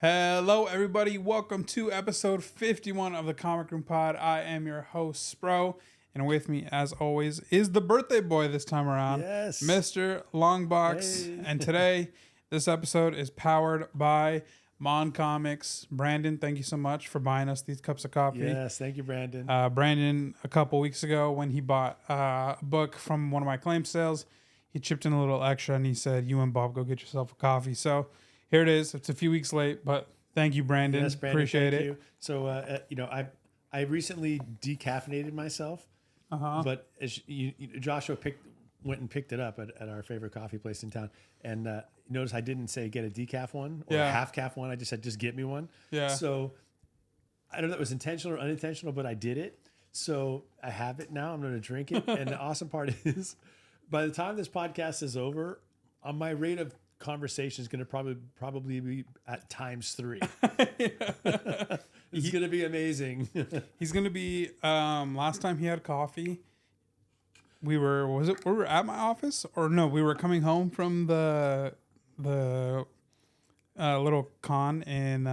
Hello, everybody. Welcome to episode 51 of the Comic Room Pod. I am your host, Spro, and with me, as always, is the birthday boy this time around, Yes. Mr. Longbox. Hey. And today, this episode is powered by Mon Comics. Brandon, thank you so much for buying us these cups of coffee. Yes, thank you, Brandon. Brandon, a couple weeks ago, when he bought a book from one of my claim sales, he chipped in a little extra and he said, "You and Bob go get yourself a coffee." So here it is. It's a few weeks late, but thank you, Brandon. Yes, Brandon, Appreciate thank it. you. So, I recently decaffeinated myself, but as Joshua went and picked it up at our favorite coffee place in town, and notice I didn't say get a decaf one or a half calf one. I just said just get me one. Yeah. So I don't know if it was intentional or unintentional, but I did it. So I have it now. I'm going to drink it, and the awesome part is, by the time this podcast is over, my rate of conversation is going to probably be at times 3. It's going to be amazing. He's gonna be. Last time he had coffee, we were at my office, or no? We were coming home from the little con in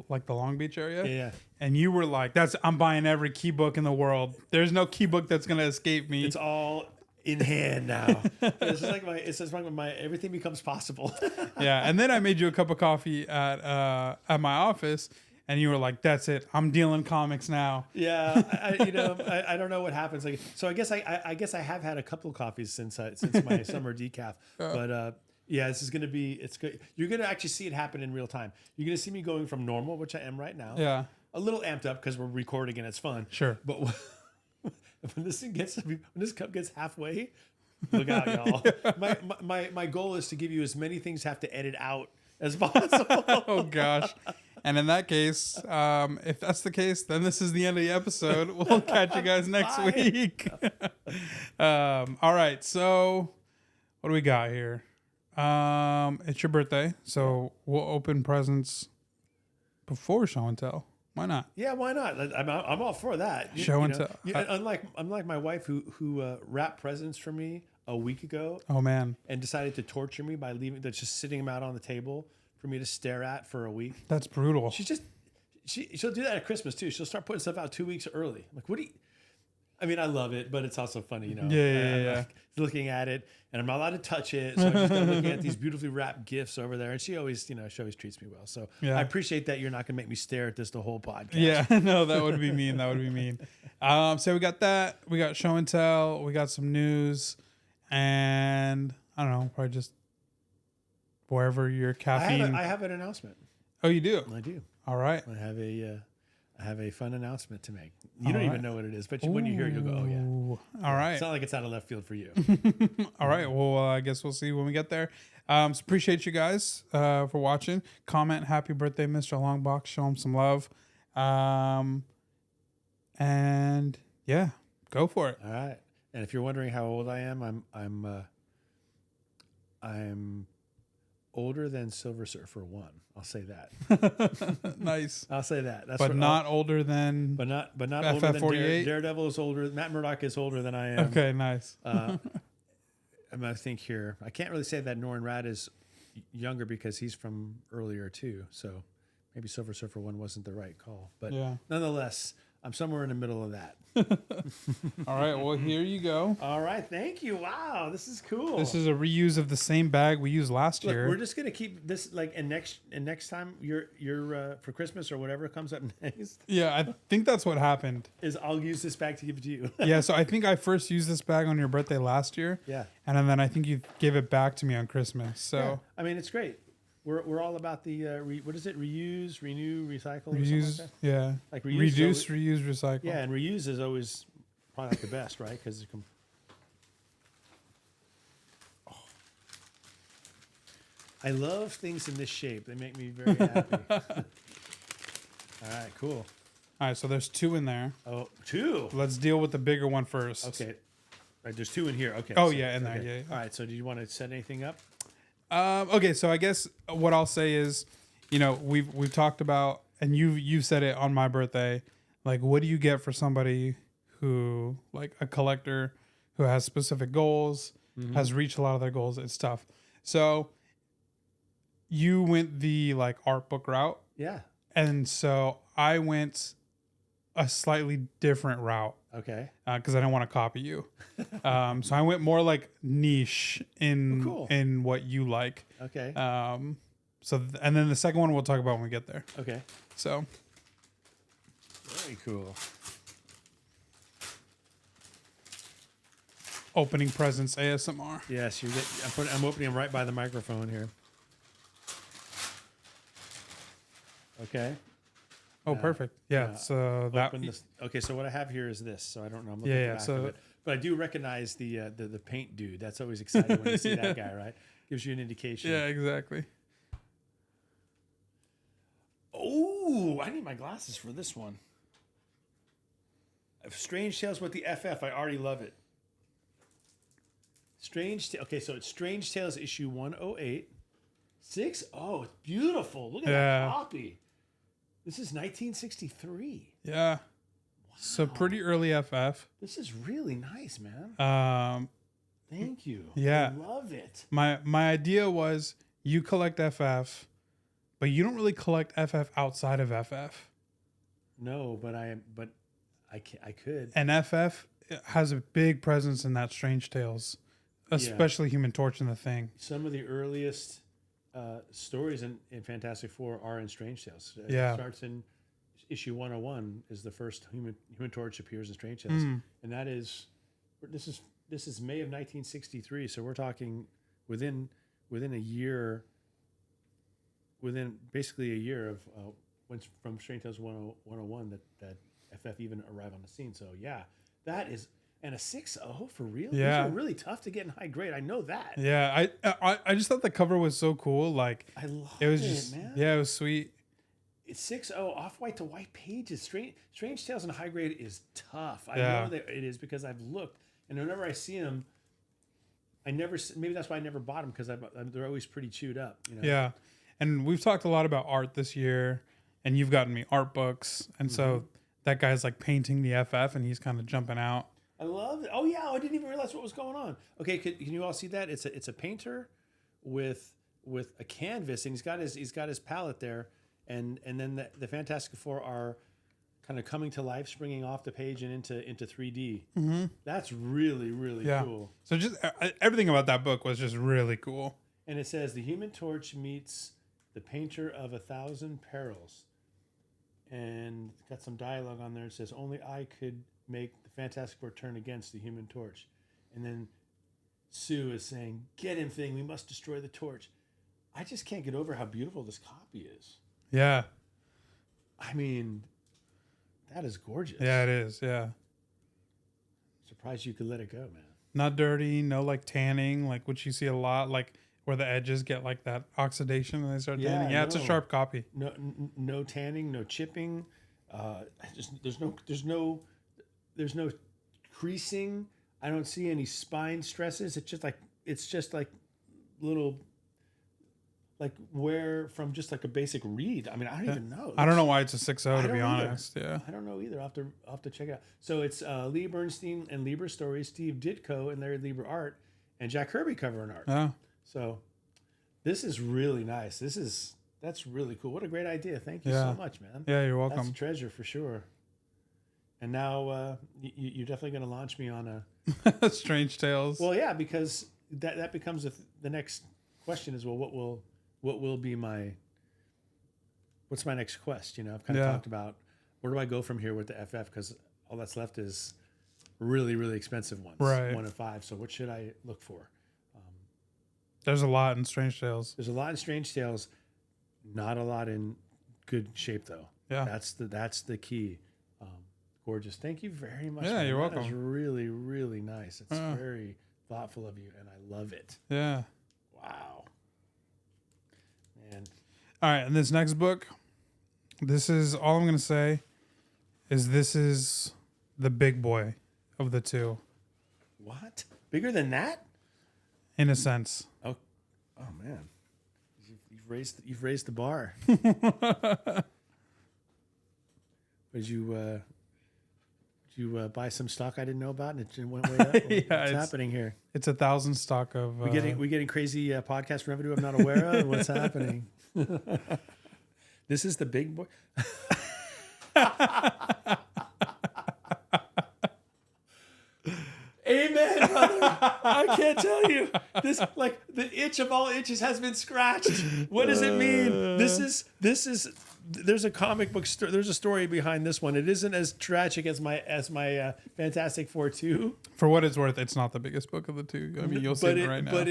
like the Long Beach area. Yeah. And you were like, I'm buying every key book in the world. There's no key book that's gonna escape me. It's all in hand now. It's just like my everything becomes possible. Yeah. And then I made you a cup of coffee at my office, and you were like, "That's it. I'm dealing comics now." Yeah, I don't know what happens. Like, so I guess I have had a couple of coffees since my summer decaf. But yeah, this is gonna be. It's good. You're gonna actually see it happen in real time. You're gonna see me going from normal, which I am right now. Yeah. A little amped up because we're recording and it's fun. Sure. But when this cup gets halfway, look out, y'all. My goal is to give you as many things have to edit out as possible. Oh gosh. And in that case, if that's the case, then this is the end of the episode. We'll catch you guys next Bye. week. All right. So what do we got here? It's your birthday, so we'll open presents before show and tell. Why not? Yeah, why not? I'm all for that. Show and tell. Unlike my wife who wrapped presents for me a week ago Oh man, and decided to torture me by just sitting them out on the table for me to stare at for a week. that's brutal. She'll do that at Christmas too. She'll start putting stuff out 2 weeks early. I'm like, what do you? I mean, I love it, but it's also funny, Yeah. I'm like looking at it, and I'm not allowed to touch it, so I'm just kind of looking at these beautifully wrapped gifts over there. And she always treats me well. So Yeah. I appreciate that you're not going to make me stare at this the whole podcast. Yeah, no, that would be mean. That would be mean. So we got that. We got show and tell. We got some news, and I don't know, probably just wherever your caffeine. I have an announcement. Oh, you do? I do. All right. I have a fun announcement to make. You don't even know what it is, but when you hear it, you'll go, "Oh yeah." Ooh. All right. It's not like it's out of left field for you. All right. Well, I guess we'll see when we get there. So appreciate you guys for watching. Comment happy birthday, Mr. Longbox. Show him some love. And yeah, go for it. All right. And if you're wondering how old I am, I'm older than Silver Surfer 1. I'll say that. Nice. I'll say that. That's But not older than. but not FF older than 48? Daredevil is older. Matt Murdock is older than I am. Okay, nice. I'm gonna think here. I can't really say that Norrin Rad is younger because he's from earlier too. So maybe Silver Surfer 1 wasn't the right call. But Yeah. nonetheless, I'm somewhere in the middle of that. All right. Well, here you go. All right, thank you. Wow, this is cool. This is a reuse of the same bag we used last Look, year. we're just gonna keep this and next time you're for Christmas or whatever comes up next Yeah, I think that's what happened. is I'll use this bag to give it to you. Yeah, so I think I first used this bag on your birthday last year. Yeah. And then I think you gave it back to me on Christmas. So Yeah. I mean, it's great. We're all about the what is it? Reuse, renew, recycle. Or something reuse, like that? yeah. Like reuse Reduce, is reuse, recycle. Yeah, and reuse is always probably like the best, right? Because I love things in this shape. They make me very happy. All right, cool. All right, so there's 2 in there. Oh, 2. Let's deal with the bigger one first. Okay. Right, there's 2 in here. Okay. Oh, so- yeah, in there. okay. Yeah. All right. So, do you want to set anything up? Okay, so I guess what I'll say is, we've talked about, and you've said it on my birthday, like, what do you get for somebody who, like, a collector who has specific goals, has reached a lot of their goals? It's tough. So you went the like art book route. Yeah. And so I went a slightly different route Okay. because I don't want to copy you. So I went more like niche in cool. in what you like. Okay. And then the second one we'll talk about when we get there. Okay. So Very cool. opening presents ASMR. Yes, I'm opening them right by the microphone here. Okay. Oh, perfect. Yeah. So that. Open this. Okay, so what I have here is this. So I don't know. I'm looking Yeah, at yeah, the back so- of it. But I do recognize the paint dude. That's always exciting when you see that guy, right? Gives you an indication. Yeah, exactly. Oh, I need my glasses for this one. Strange Tales with the FF. I already love it. Okay, so it's Strange Tales issue 108. 6. Oh, it's beautiful. Look at that copy. This is 1963. Yeah. Wow. So pretty early FF. This is really nice, man. Thank you. Yeah. I love it. My idea was you collect FF, but you don't really collect FF outside of FF. No, but I could. And FF has a big presence in that Strange Tales, especially Human Torch and the Thing. Some of the earliest stories in Fantastic Four are in Strange Tales. It starts in issue 101 is the first Human Torch appears in Strange Tales, and that is this is May of 1963. So we're talking within a year, within basically a year of when from Strange Tales 101 that FF even arrived on the scene. So yeah, that is. And a 6.0 for real? Yeah. These are really tough to get in high grade. I know that. Yeah, I just thought the cover was so cool. Like I love it was just man. Yeah, it was sweet. It's 6.0 off-white to white pages. Strange Tales in high grade is tough. I Yeah. know that it is because I've looked, and whenever I see them, maybe that's why I never bought them because they're always pretty chewed up. You know? Yeah, and we've talked a lot about art this year, and you've gotten me art books, and so that guy's like painting the FF, and he's kind of jumping out. I love it. Oh yeah, I didn't even realize what was going on. Okay, can you all see that? It's a painter with a canvas, and he's got his palette there, and then the Fantastic Four are kind of coming to life, springing off the page and into 3D. Mm-hmm. That's really really cool. So just everything about that book was just really cool. And it says the Human Torch meets the painter of 1,000 perils, and it's got some dialogue on there. It says only I could make the Fantastic Four turn against the Human Torch. And then Sue is saying, get him, Thing, we must destroy the torch. I just can't get over how beautiful this copy is. Yeah. I mean, that is gorgeous. Yeah, it is. Yeah. Surprised you could let it go, man. Not dirty, no like tanning, like which you see a lot, like where the edges get like that oxidation and they start tanning. Yeah, it's a sharp copy. No tanning, no chipping. There's no creasing. I don't see any spine stresses. It's just like little, like wear from just like a basic read. I mean, I don't even know. I don't know why it's a 6.0 to be honest. Either. Yeah. I don't know either. I'll have to check it out. So it's Lee Bernstein and Lieber stories, Steve Ditko and Larry Lieber art, and Jack Kirby covering art. Yeah. So this is really nice. That's really cool. What a great idea. Thank you so much, man. Yeah, you're welcome. That's a treasure for sure. And now you're definitely going to launch me on a Strange Tales. Well, yeah, because that becomes the next question is, well, what will be what's my next quest? You know, I've kind of talked about where do I go from here with the FF, because all that's left is really, really expensive ones, right? 1 of 5. So what should I look for? There's a lot in Strange Tales. There's a lot in Strange Tales, not a lot in good shape though. Yeah, that's the key. Gorgeous. Thank you very much. Yeah, man. you're welcome. That is really, really nice. It's very thoughtful of you, and I love it. Yeah. Wow. Man. All right, and this next book, this is all I'm going to say is this is the big boy of the two. What? Bigger than that? In a sense. Oh man. You've raised the bar. Did you buy some stock I didn't know about and it went way up? What's happening here? It's 1,000 stock of. We getting crazy podcast revenue I'm not aware of. What's happening? This is the big boy. Amen, brother. I can't tell you. This, like, the itch of all itches has been scratched. What does it mean? This is there's a comic book there's a story behind this one. It isn't as tragic as my Fantastic Four 2. For what it's worth, it's not the biggest book of the two. I mean, you'll see it right now.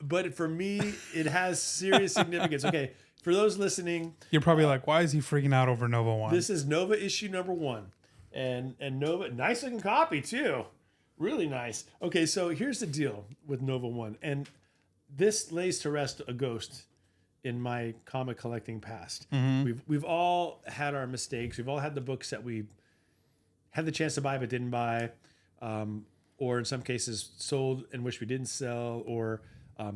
But for me, it has serious significance. Okay, for those listening, You're probably like, why is he freaking out over Nova 1? this is Nova issue number 1. And Nova, nice looking copy too. Really nice. Okay, so here's the deal with Nova 1. And this lays to rest a ghost in my comic collecting past. We've all had our mistakes. We've all had the books that we had the chance to buy but didn't buy, or in some cases sold and wish we didn't sell, or I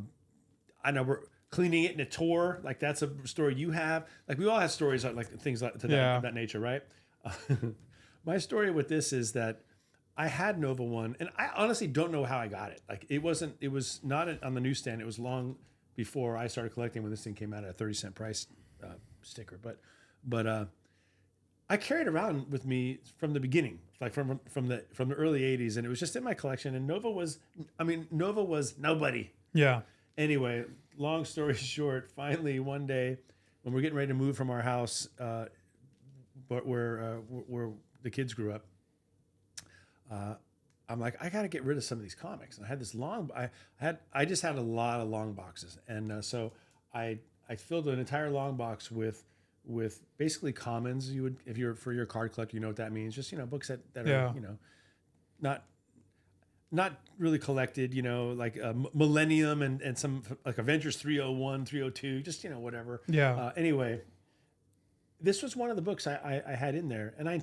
know we're cleaning it in a tour. Like, that's a story you have. Like, we all have stories like things like to that nature, right? My story with this is that I had Nova 1, and I honestly don't know how I got it. Like, it was not on the newsstand. It was long before I started collecting, when this thing came out at a 30-cent price sticker. But I carried it around with me from the beginning, like from the early 80s, and it was just in my collection. And Nova was nobody. Yeah. Anyway, long story short, finally one day when we're getting ready to move from our house, but where the kids grew up, I'm like, I got to get rid of some of these comics. And I had this I just had a lot of long boxes. And so I filled an entire long box with basically commons. You would, if you're for your card collector, you know what that means. Just, books that are, not really collected, like Millennium and some like Avengers 301, 302, just, whatever. Yeah. Anyway, this was one of the books I had in there, and I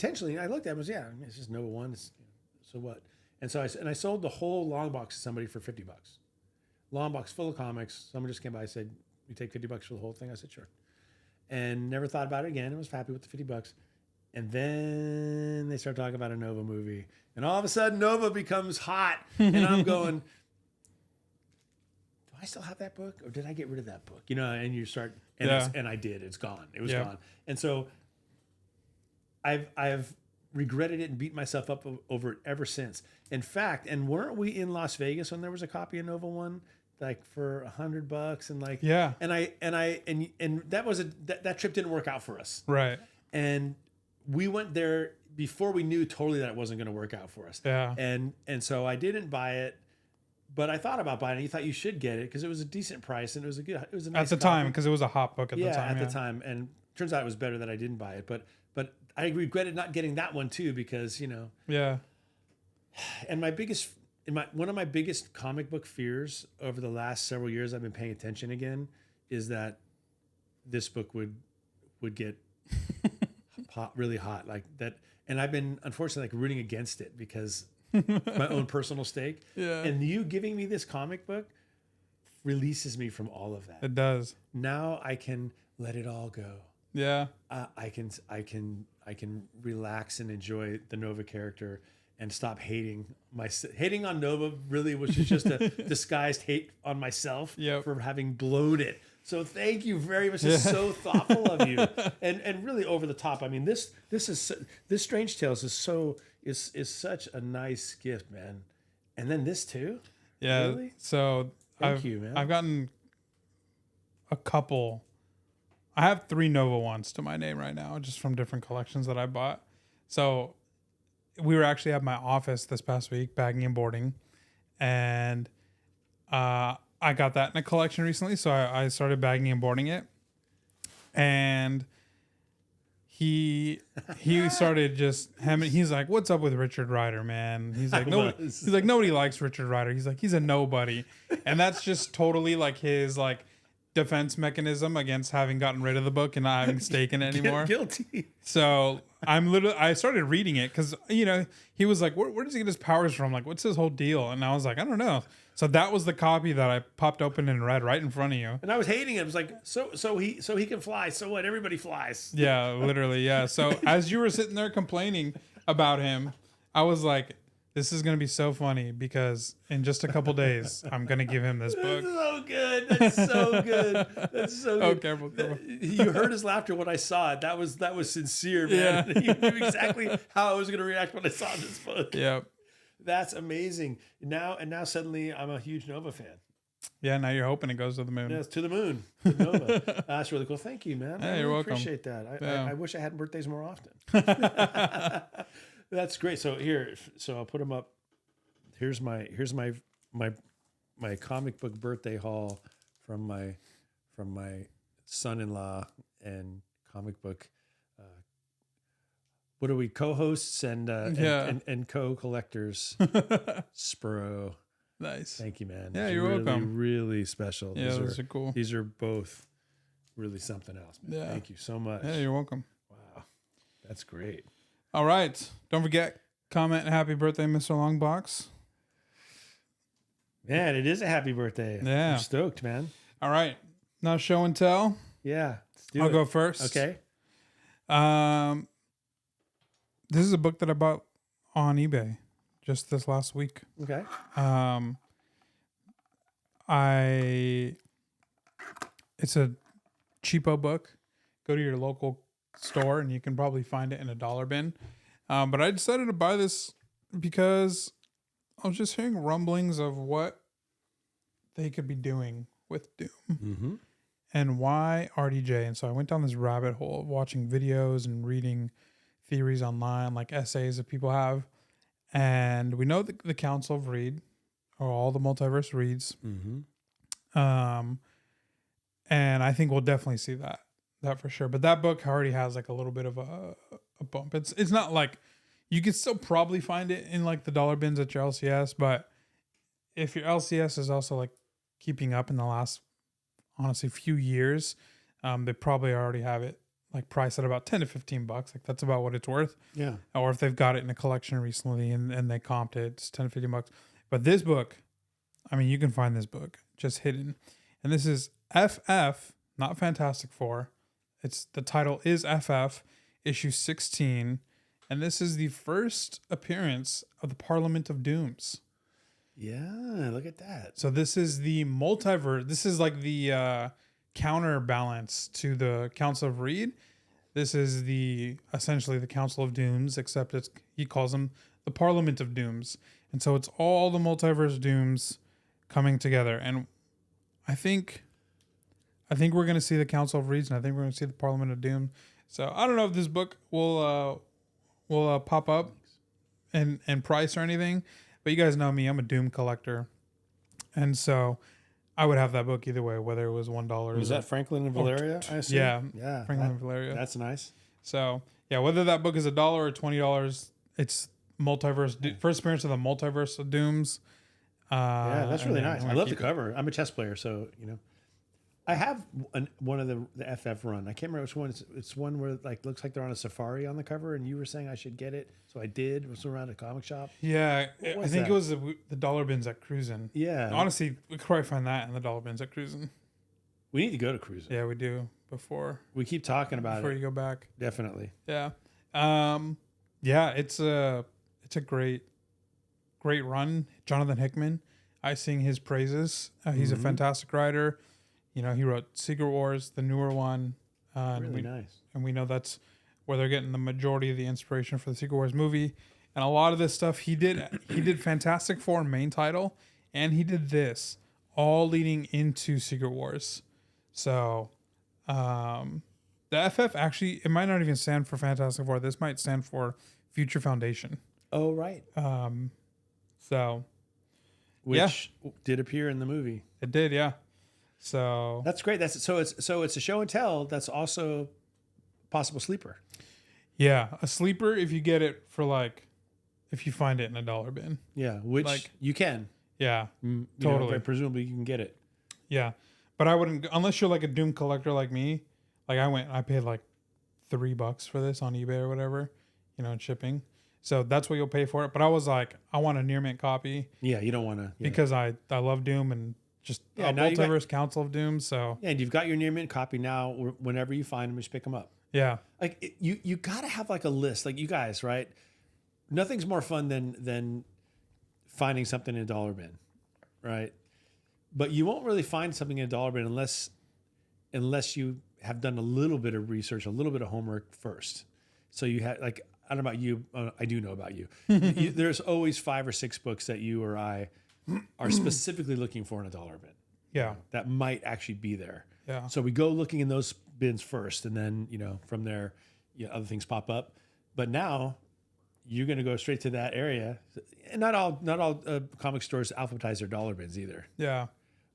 looked at it, it's just Nova 1. So what? And so I sold the whole long box to somebody for $50. Long box full of comics. Someone just came by and said, "You take $50 for the whole thing?" I said, "Sure." And never thought about it again. I was happy with the $50. And then they start talking about a Nova movie. And all of a sudden, Nova becomes hot. And I'm going, do I still have that book? Or did I get rid of that book? And you start, and I did. It's gone. It was gone. And so I've regretted it and beat myself up over it ever since. In fact, and weren't we in Las Vegas when there was a copy of Nova 1? Like for $100 and like, yeah. And that trip didn't work out for us. Right. And we went there before we knew totally that it wasn't going to work out for us. Yeah. And so I didn't buy it, but I thought about buying it. You thought you should get it because it was a decent price and it was a nice at the time, because it was a hot book at the time. At the time. And turns out it was better that I didn't buy it, but I regretted not getting that one too, because, Yeah. And one of my biggest comic book fears over the last several years I've been paying attention again is that this book would get really hot like that. And I've been unfortunately like rooting against it because my own personal stake. Yeah. And you giving me this comic book releases me from all of that. It does. Now I can let it all go. Yeah. I can relax and enjoy the Nova character and stop hating on Nova. Really was just a disguised hate on myself for having blown it. So thank you very much. It's so thoughtful of you, and really over the top. I mean, this Strange Tales is such a nice gift, man. And then this too. Yeah. Really? So thank you, man. I've gotten a couple. I have 3 Nova 1s to my name right now, just from different collections that I bought. So we were actually at my office this past week, bagging and boarding, and I got that in a collection recently. So I started bagging and boarding it, and he started just he's like, "What's up with Richard Rider, man?" He's like, nobody likes Richard Rider. He's like, he's a nobody, and that's just totally like his like defense mechanism against having gotten rid of the book and not having stake in it anymore. Guilty. So I started reading it because, he was like, where does he get his powers from? Like, what's his whole deal? And I was like, I don't know. So that was the copy that I popped open and read right in front of you. And I was hating it. I was like, so he can fly. So what? Everybody flies. Yeah, literally. Yeah. So as you were sitting there complaining about him, I was like, This is going to be so funny because in just a couple days, I'm going to give him this book. That's so good. That's so good. That's so good. Oh, careful. You heard his laughter when I saw it. That was sincere, man. Yeah. You knew exactly how I was going to react when I saw this book. Yep. That's amazing. Now suddenly I'm a huge Nova fan. Yeah, now you're hoping it goes to the moon. Yeah, it's to the moon. To Nova. That's really cool. Thank you, man. Yeah, I you're really welcome. appreciate that. Yeah. I wish I had birthdays more often. That's great. So I'll put them up. Here's my comic book birthday haul from my son-in-law and comic book. What are we, co-hosts and co-collectors? Spro. Nice. Thank you, man. Yeah, These you're are really, welcome. really special. Yeah, those are cool. These are both really something else, man. Yeah. Thank you so much. Yeah, you're welcome. Wow. That's great. All right. Don't forget, comment happy birthday, Mr. Longbox. Man, it is a happy birthday. Yeah. I'm stoked, man. All right. Now show and tell. Yeah. Let's do I'll it. go first. Okay. This is a book that I bought on eBay just this last week. Okay. It's a cheapo book. Go to your local store and you can probably find it in a dollar bin. But I decided to buy this because I was just hearing rumblings of what they could be doing with Doom Mm-hmm. and why RDJ. And so I went down this rabbit hole of watching videos and reading theories online, like essays that people have. And we know that the Council of Reed, or all the multiverse reads. Mm-hmm. And I think we'll definitely see that for sure. But that book already has like a little bit of a bump. It's not like you could still probably find it in like the dollar bins at your LCS, but if your LCS is also like keeping up in the last, honestly, few years, they probably already have it like priced at about $10 to $15. Like that's about what it's worth. Yeah. Or if they've got it in a collection recently and they comped it, it's $10 to $15. But this book, I mean, you can find this book just hidden. And this is FF, not Fantastic Four. The title is FF, issue 16. And this is the first appearance of the Parliament of Dooms. Yeah, look at that. So this is the multiverse. This is like the counterbalance to the Council of Reed. This is essentially the Council of Dooms, except he calls them the Parliament of Dooms. And so it's all the multiverse Dooms coming together. And I think we're going to see the Council of Reeds, and I think we're going to see the Parliament of Doom. So I don't know if this book will pop up and price or anything, but you guys know me, I'm a Doom collector. And so I would have that book either way, whether it was $1. Was that Franklin and Valeria? I assume? Yeah. Yeah. Franklin and Valeria. That's nice. So yeah, whether that book is $1 or $20, it's multiverse, first appearance of the multiverse of Dooms. Yeah, that's really nice. I love the keep it. cover. I'm a chess player, so I have one of the FF run. I can't remember which one. It's one where like looks like they're on a safari on the cover, and you were saying I should get it, so I did. It was around a comic shop. Yeah, What I was think that? it was the dollar bins at Cruisin'. Yeah, Honestly, we could probably find that in the dollar bins at Cruisin'. we need to go to cruising. Yeah, we do before We keep talking about you it. go back. Definitely. Yeah, yeah, it's a great run. Jonathan Hickman, I sing his praises. He's a fantastic writer. He wrote Secret Wars, the newer one. Really nice. And we know that's where they're getting the majority of the inspiration for the Secret Wars movie. And a lot of this stuff he did Fantastic Four main title, and he did this all leading into Secret Wars. So the FF actually, it might not even stand for Fantastic Four. This might stand for Future Foundation. Oh, right. So Which did appear in the movie. it did, yeah. So That's great. It's a show and tell. That's also possible sleeper. yeah, a sleeper if you get it for if you find it in a dollar bin. Yeah, which you can. Yeah, Totally. Presumably you can get it. yeah. But I wouldn't, unless you're like a Doom collector like me. Like I paid like $3 for this on eBay or whatever, and shipping. So that's what you'll pay for it. But I was like, I want a near mint copy. Yeah, you don't want to. Yeah. Because I love Doom and just now you got- multiverse Council of Doom. So Yeah, and you've got your near mint copy now. Whenever you find them, just pick them up. yeah, Like you got to have like a list. Like you guys, right? Nothing's more fun than finding something in a dollar bin, right? But you won't really find something in a dollar bin unless you have done a little bit of research, a little bit of homework first. So you have, like, I don't know about you. I do know about you. There's always 5 or 6 books that you or I are specifically looking for in a dollar bin. Yeah. That might actually be there. Yeah. So we go looking in those bins first, and then, from there, other things pop up. But now you're going to go straight to that area. And not all comic stores alphabetize their dollar bins either. Yeah.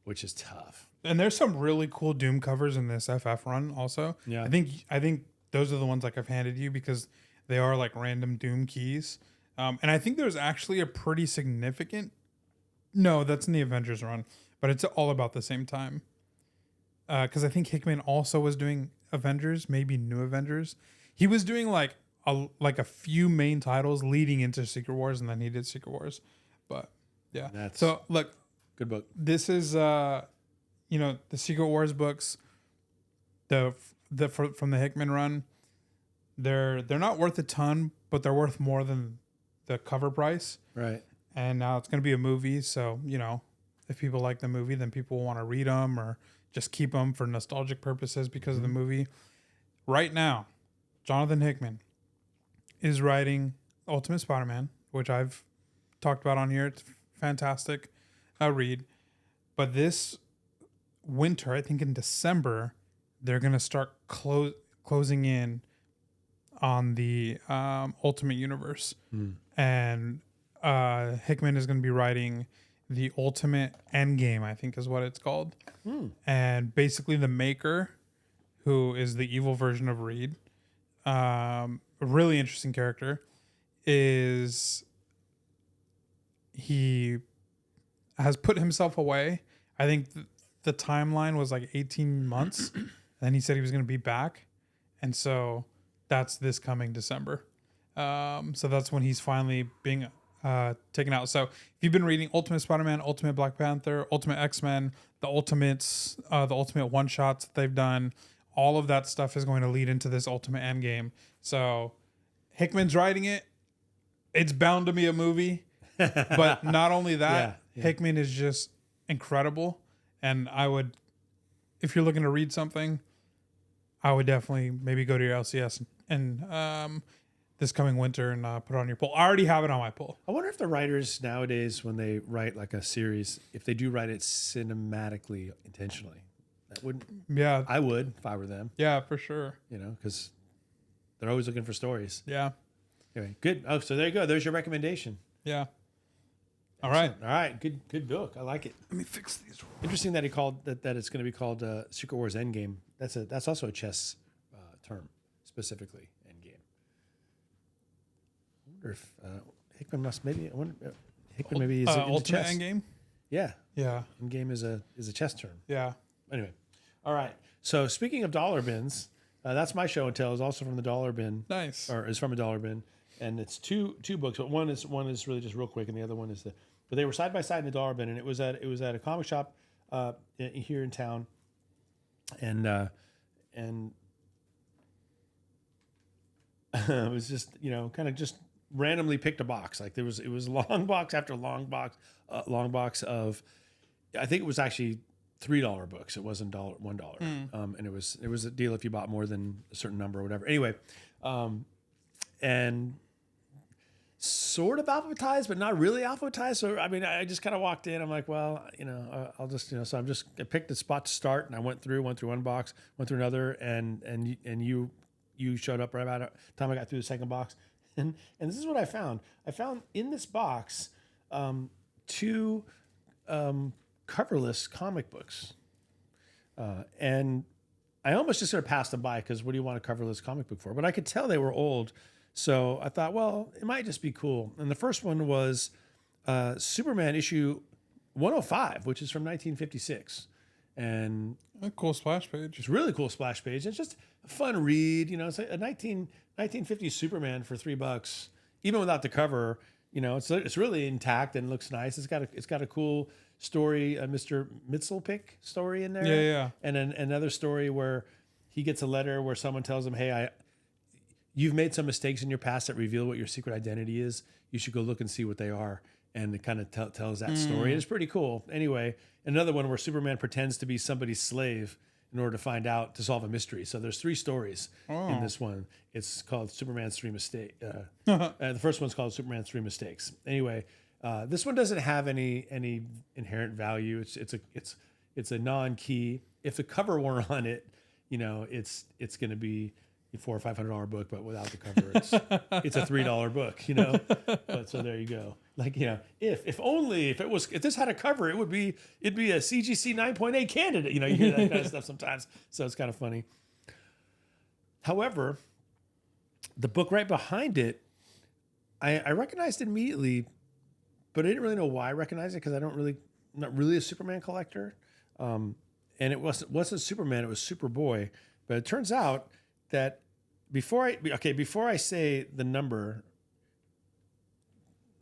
Which is tough. And there's some really cool Doom covers in this FF run also. Yeah. I think those are the ones like I've handed you because they are like random Doom keys. And I think there's actually a pretty significant. No, that's in the Avengers run, but it's all about the same time. Because I think Hickman also was doing Avengers, maybe New Avengers. He was doing like a few main titles leading into Secret Wars, and then he did Secret Wars. But yeah, so look, good book. This is the Secret Wars books, from the Hickman run. They're not worth a ton, but they're worth more than the cover price. Right. And now it's going to be a movie, so if people like the movie, then people will want to read them or just keep them for nostalgic purposes because of the movie. Right now, Jonathan Hickman is writing Ultimate Spider-Man, which I've talked about on here. It's fantastic read. But this winter, I think in December, they're going to start closing in on the Ultimate Universe. And Hickman is going to be writing the Ultimate Endgame, I think is what it's called. And basically the maker, who is the evil version of Reed, a really interesting character, he has put himself away. I think the timeline was like 18 months. And he said he was going to be back. And so that's this coming December. So that's when he's finally being taken out. So if you've been reading Ultimate Spider-Man, Ultimate Black Panther, Ultimate X-Men, the Ultimate one-shots that they've done, all of that stuff is going to lead into this Ultimate Endgame. So Hickman's writing it. It's bound to be a movie. But not only that, Hickman is just incredible. And I would, if you're looking to read something, I would definitely maybe go to your LCS and this coming winter and put it on your pull. I already have it on my pull. I wonder if the writers nowadays, when they write like a series, if they do write it cinematically intentionally. That wouldn't. Yeah, I would if I were them. Yeah, for sure. Because they're always looking for stories. Yeah. Anyway, good. Oh, so there you go. There's your recommendation. Yeah. Excellent. All right. Good book. I like it. Let me fix these. Interesting that he called that it's going to be called Secret Wars Endgame. That's also a chess term specifically. Endgame. I wonder if Hickman must maybe. I wonder, Hickman maybe is into Ultimate chess. Endgame. Yeah. Yeah. Endgame is a chess term. Yeah. Anyway, all right. So speaking of dollar bins, that's my show and tell is also from the dollar bin. Nice. Or is from a dollar bin, and it's two books. But one is really just real quick, and the other one is But they were side by side in the dollar bin, and it was at a comic shop here in town, and it was just kind of just randomly picked a box. Like it was long box after long box of, I think it was actually $3 books. It wasn't $1. And it was a deal if you bought more than a certain number or whatever. Anyway, and sort of alphabetized, but not really alphabetized. So I mean, I just kind of walked in. I'm like, well, I'll just so I picked a spot to start, and I went through one box, went through another, and you showed up right about the time I got through the second box, and this is what I found. I found in this box 2 coverless comic books, and I almost just sort of passed them by because what do you want a coverless comic book for? But I could tell they were old. So I thought, well, it might just be cool. And the first one was Superman issue 105, which is from 1956. And a cool splash page. It's a really cool splash page. It's just a fun read. It's a 1950s Superman for $3, even without the cover. It's really intact and looks nice. It's got a cool story, a Mr. Mitzelpick story in there. Yeah. And another story where he gets a letter where someone tells him, hey, you've made some mistakes in your past that reveal what your secret identity is. You should go look and see what they are. and it kind of tells that story. It's pretty cool. Anyway, another one where Superman pretends to be somebody's slave in order to find out, to solve a mystery. So there's 3 stories in this one. It's called Superman's 3 Mistakes. The first one's called Superman's 3 Mistakes. Anyway, this one doesn't have any inherent value. It's a non-key. If the cover were on it, it's going to be a $400 or $500 book, but without the cover, it's a $3 book. But so there you go. Like, if this had a cover, it'd be a CGC 9.8 candidate. You hear that kind of stuff sometimes. So it's kind of funny. However, the book right behind it, I recognized it immediately, but I didn't really know why I recognized it because I'm not really a Superman collector. And it wasn't Superman, it was Superboy. But it turns out that before I say the number,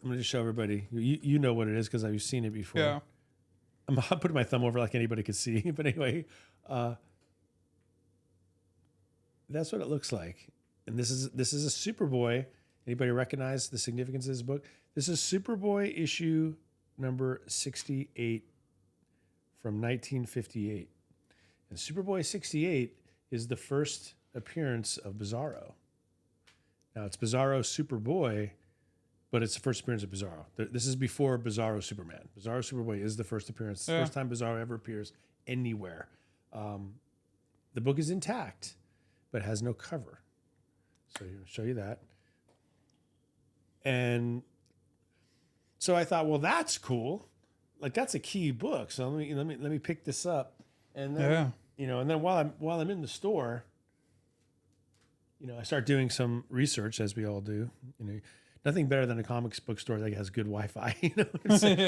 I'm going to just show everybody. You know what it is because I've seen it before. Yeah. I'm putting my thumb over like anybody could see. But anyway, that's what it looks like. And this is a Superboy. Anybody recognize the significance of this book? This is Superboy issue number 68 from 1958. And Superboy 68 is the first appearance of Bizarro. Now it's Bizarro Superboy, but it's the first appearance of Bizarro. This is before Bizarro Superman. Bizarro Superboy is the first appearance. It's the first time Bizarro ever appears anywhere. The book is intact, but has no cover. So I'll show you that. And so I thought, well, that's cool. Like that's a key book. So let me pick this up. And then and then while I'm in the store, I start doing some research as we all do. Nothing better than a comics book store that has good Wi-Fi,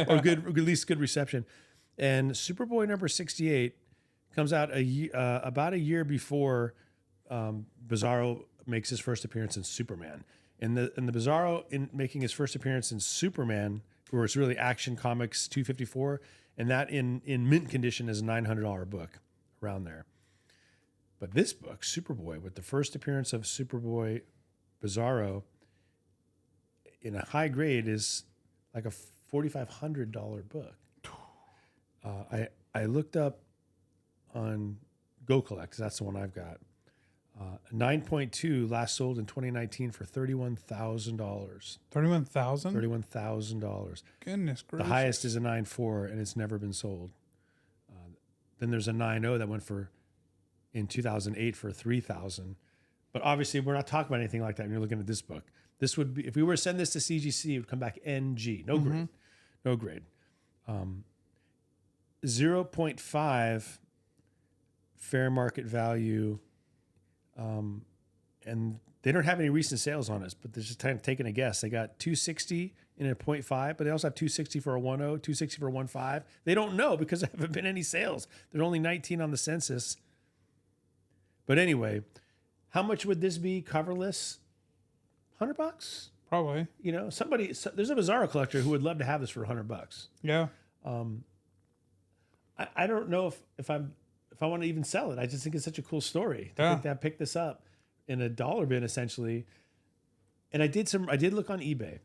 or at least good reception. And Superboy number 68 comes out about a year before Bizarro makes his first appearance in Superman. And the Bizarro in making his first appearance in Superman, where it's really Action Comics 254, and that in mint condition is a $900 book around there. But this book, Superboy, with the first appearance of Superboy Bizarro in a high grade, is like a $4,500 book. I looked up on Go Collect, 'cause that's the one I've got. 9.2 last sold in 2019 for $31,000. $31,000? $31,000. Goodness gracious. The highest is a 9.4, and it's never been sold. Then there's a 9.0 that went in 2008 for $3,000. But obviously, we're not talking about anything like that when you're looking at this book. This would be, if we were to send this to CGC, it would come back NG, no grade, no grade. 0.5 fair market value. And they don't have any recent sales on us, but they're just kind of taking a guess. They got 260 in a 0.5, but they also have 260 for a 1.0, 260 for a 1.5. They don't know because there haven't been any sales. There are only 19 on the census. But anyway, how much would this be coverless? $100? Probably. There's a Bizarro collector who would love to have this for $100. Yeah. I don't know if I want to even sell it. I just think it's such a cool story. I think that I picked this up in a dollar bin essentially. And I did look on eBay,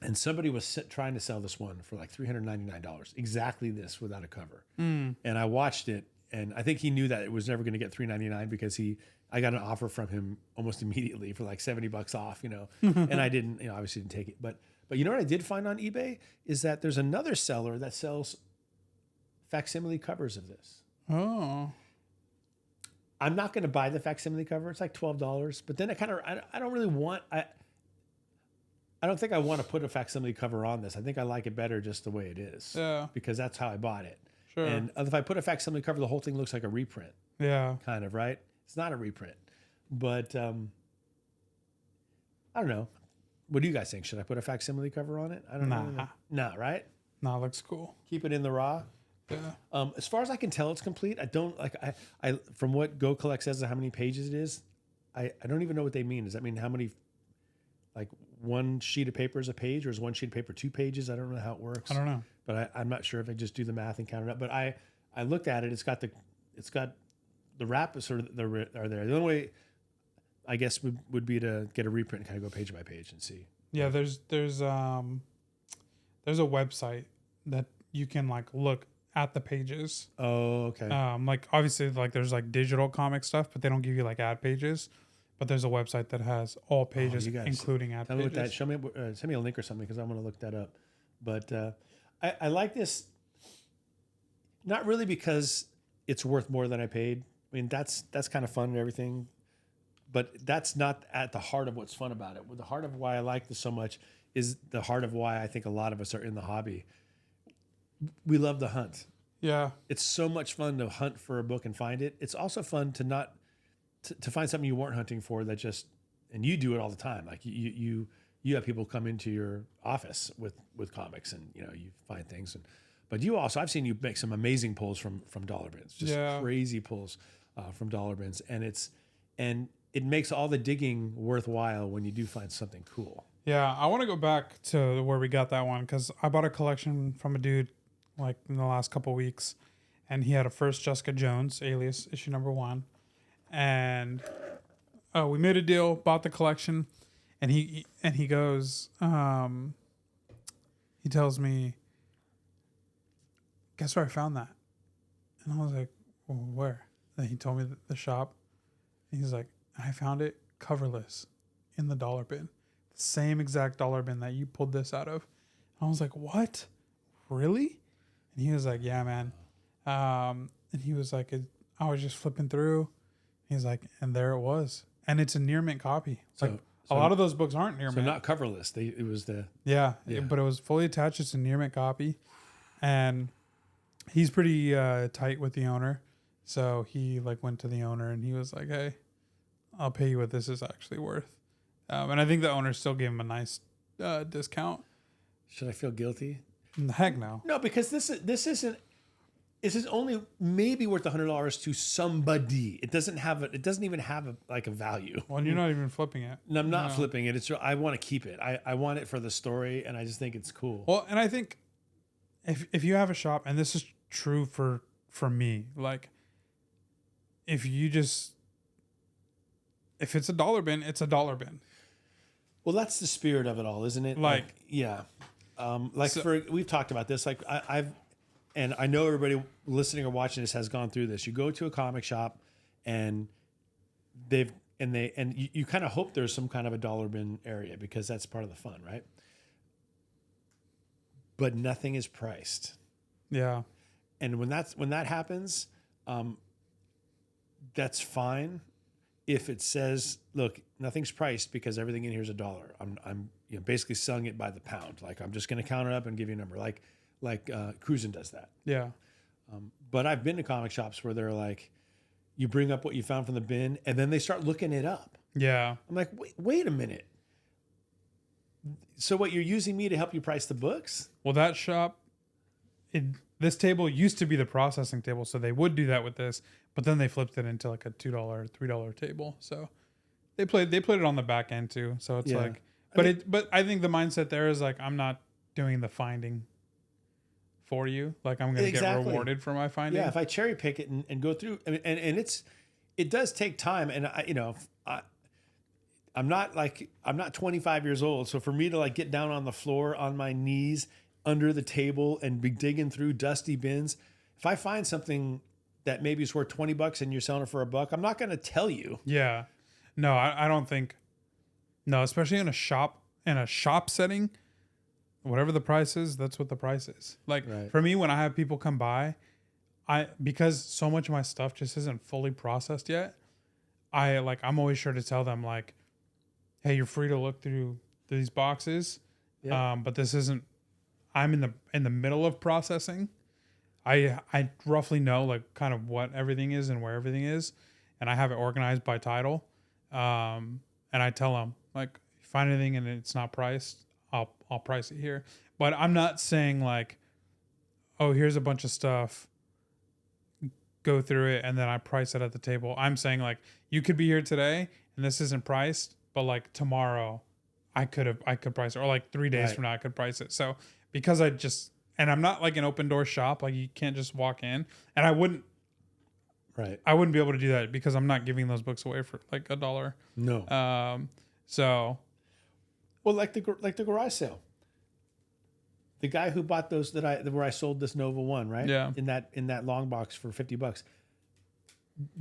and somebody was trying to sell this one for like $399. Exactly this without a cover. And I watched it, and I think he knew that it was never going to get $399 because I got an offer from him almost immediately for like $70 off, and I didn't, obviously didn't take it. But you know what I did find on eBay is that there's another seller that sells facsimile covers of this. Oh. I'm not going to buy the facsimile cover. It's like $12. But then I don't really want, I don't think I want to put a facsimile cover on this. I think I like it better just the way it is. Yeah. Because that's how I bought it. Sure. And if I put a facsimile cover, the whole thing looks like a reprint. Yeah. Kind of, right? It's not a reprint. But I don't know. What do you guys think? Should I put a facsimile cover on it? I don't know. Nah, right? Nah, looks cool. Keep it in the raw. Yeah. As far as I can tell, it's complete. I don't I from what Go Collect says how many pages it is. I don't even know what they mean. Does that mean how many, like one sheet of paper is a page, or is one sheet of paper 2 pages? I don't know how it works. I don't know. But I'm not sure if I just do the math and count it up. But I looked at it. It's got the wrap is sort of are there. The only way I guess would be to get a reprint and kind of go page by page and see. Yeah, there's there's a website that you can like look at the pages. Oh, okay. Like obviously like there's like digital comic stuff, but they don't give you like ad pages. But there's a website that has all pages, including ad tell me pages. what that. Show me. Send me a link or something because I want to look that up. But I like this. Not really because it's worth more than I paid. I mean that's kind of fun and everything, but that's not at the heart of what's fun about it. The heart of why I like this so much is the heart of why I think a lot of us are in the hobby. We love the hunt. Yeah. It's so much fun to hunt for a book and find it. It's also fun to to find something you weren't hunting for that just, and you do it all the time. Like you have people come into your office with comics and, you know, you find things. But you also, I've seen you make some amazing pulls from dollar bins, just crazy pulls from dollar bins. And it makes all the digging worthwhile when you do find something cool. Yeah. I want to go back to where we got that one because I bought a collection from a dude like in the last couple weeks, and he had a first Jessica Jones Alias issue #1, and we made a deal, bought the collection, and he goes, he tells me, guess where I found that? And I was like, well, where? And he told me the shop, and he's like, I found it coverless in the dollar bin, the same exact dollar bin that you pulled this out of. And I was like, what? Really? And he was like, yeah, man. And he was like, I was just flipping through. He's like, and there it was. And it's a near mint copy. So a lot of those books aren't near mint. So not coverless. It was the... Yeah, but it was fully attached. It's a near mint copy. And he's pretty tight with the owner. So he like went to the owner and he was like, hey, I'll pay you what this is actually worth. And I think the owner still gave him a nice discount. Should I feel guilty? Heck no. No, because this is only maybe worth $100 to somebody. It doesn't even have a value. Well, you're not even flipping it. No, I'm not flipping it. I want to keep it. I want it for the story, and I just think it's cool. Well, and I think if you have a shop, and this is true for me, like if it's a dollar bin, it's a dollar bin. Well, that's the spirit of it all, isn't it? Like yeah. We've talked about this. Like and I know everybody listening or watching this has gone through this. You go to a comic shop and you kind of hope there's some kind of a dollar bin area because that's part of the fun, right? But nothing is priced. Yeah. And when that happens, that's fine. If it says, look, nothing's priced because everything in here is $1. I'm basically selling it by the pound. Like I'm just going to count it up and give you a number. Like Cruisin' does that. Yeah. But I've been to comic shops where they're like, you bring up what you found from the bin and then they start looking it up. Yeah. I'm like, wait a minute. So what, you're using me to help you price the books? Well, that shop, this table used to be the processing table, so they would do that with this, but then they flipped it into like a $2, $3 table. So they played it on the back end too. So it's like, but I think the mindset there is like, I'm not doing the finding for you. Like I'm going to get rewarded for my finding. Yeah. If I cherry pick it and go through, and it does take time. And I'm not 25 years old. So for me to like get down on the floor on my knees under the table and be digging through dusty bins, if I find something that maybe is worth $20 and you're selling it for $1, I'm not going to tell you. Yeah. No, I don't think. No, especially in a shop setting, whatever the price is, that's what the price is. Like for me, when I have people come by, because so much of my stuff just isn't fully processed yet, I'm always sure to tell them like, hey, you're free to look through these boxes. Yeah. But this isn't, I'm in the middle of processing. I roughly know like kind of what everything is and where everything is, and I have it organized by title. And I tell them like, if you find anything and it's not priced, I'll price it here. But I'm not saying like, oh, here's a bunch of stuff, go through it and then I price it at the table. I'm saying like, you could be here today and this isn't priced, but like tomorrow I could price it, or like 3 days from now I could price it. So because and I'm not like an open door shop, like you can't just walk in, and I wouldn't be able to do that because I'm not giving those books away for like $1. No. So, well, like the garage sale. The guy who bought those where I sold this Nova 1, right? Yeah. In that long box for $50.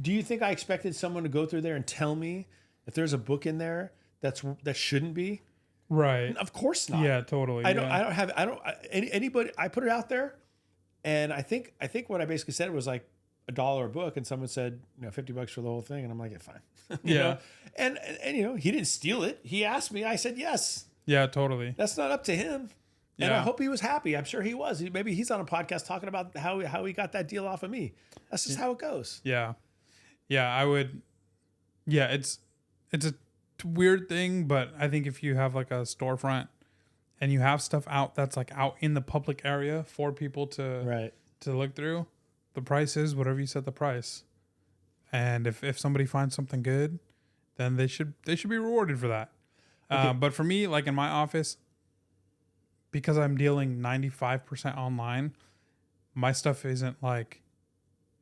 Do you think I expected someone to go through there and tell me if there's a book in there that shouldn't be? Right. Of course not. Yeah, totally. Anybody, I put it out there, and I think what I basically said was like $1 a book, and someone said, $50 for the whole thing, and I'm like, yeah, fine. You know? And he didn't steal it. He asked me. I said yes. Yeah, totally. That's not up to him. And I hope he was happy. I'm sure he was. Maybe he's on a podcast talking about how he got that deal off of me. That's just how it goes. Yeah. Yeah, I would. Yeah, it's a weird thing, but I think if you have like a storefront and you have stuff out that's like out in the public area for people to look through, the price is whatever you set the price. And if somebody finds something good, then they should be rewarded for that. Okay. But for me, like in my office, because I'm dealing 95% online, my stuff isn't like,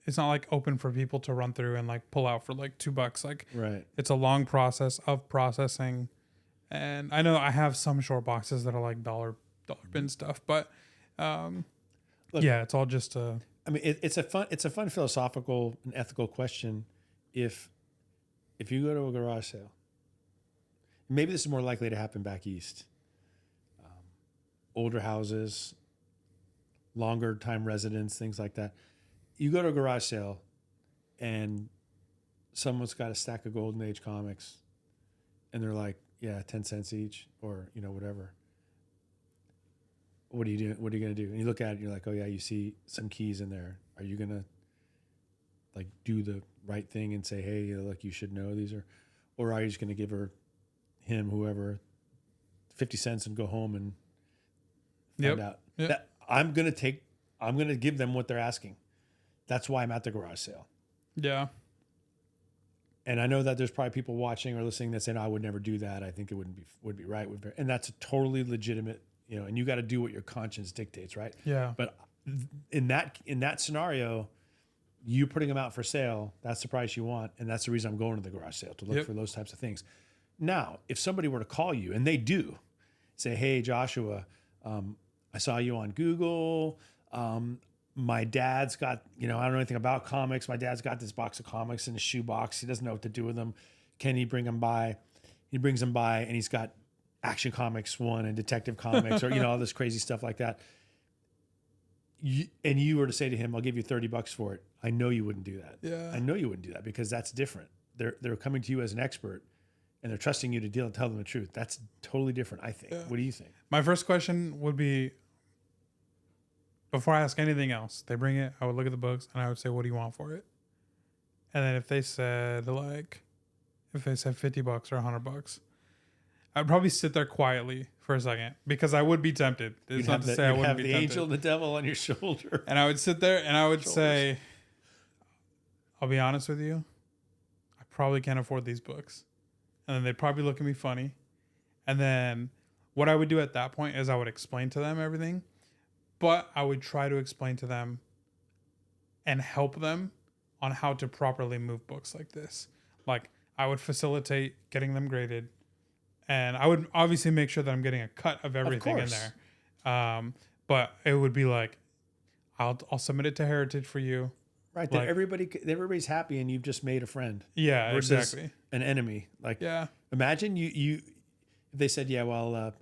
it's not like open for people to run through and like pull out for like $2. Like, it's a long process of processing. And I know I have some short boxes that are like dollar bin stuff, but look, yeah, it's all just I mean, it's a fun philosophical and ethical question. If you go to a garage sale, maybe this is more likely to happen back east. Older houses, longer time residents, things like that. You go to a garage sale and someone's got a stack of Golden Age comics and they're like, yeah, 10 cents each or, whatever. What are you doing? What are you going to do? And you look at it and you're like, oh yeah, you see some keys in there. Are you going to like do the right thing and say, hey, look, you should know these or are you just going to give whoever 50 cents and go home and find out that I'm going to give them what they're asking. That's why I'm at the garage sale. Yeah. And I know that there's probably people watching or listening that say, no, I would never do that. I think it would be right. And that's a totally legitimate, and you got to do what your conscience dictates, right? Yeah. But in that scenario, you putting them out for sale, that's the price you want. And that's the reason I'm going to the garage sale, to look for those types of things. Now, if somebody were to call you, and they do, say, hey, Joshua, I saw you on Google. My dad's got, I don't know anything about comics. My dad's got this box of comics in his shoebox. He doesn't know what to do with them. Can he bring them by? He brings them by and he's got Action Comics 1 and Detective Comics or, all this crazy stuff like that. And you were to say to him, I'll give you $30 for it. I know you wouldn't do that. Yeah. I know you wouldn't do that because that's different. They're coming to you as an expert and they're trusting you to tell them the truth. That's totally different, I think. Yeah. What do you think? My first question would be, before I ask anything else, they bring it, I would look at the books and I would say, what do you want for it? And then if they said $50 or $100, I'd probably sit there quietly for a second because I would be tempted. It's not to say I wouldn't be tempted. You'd have the angel and the devil on your shoulder. And I would sit there and I would say, I'll be honest with you, I probably can't afford these books. And then they'd probably look at me funny. And then what I would do at that point is I would explain to them everything. But I would try to explain to them and help them on how to properly move books like this. Like I would facilitate getting them graded, and I would obviously make sure that I'm getting a cut of everything in there. But it would be like, I'll submit it to Heritage for you. Right. Then everybody's happy, and you've just made a friend. Yeah, versus exactly. An enemy. Like, imagine you if they said, yeah, well,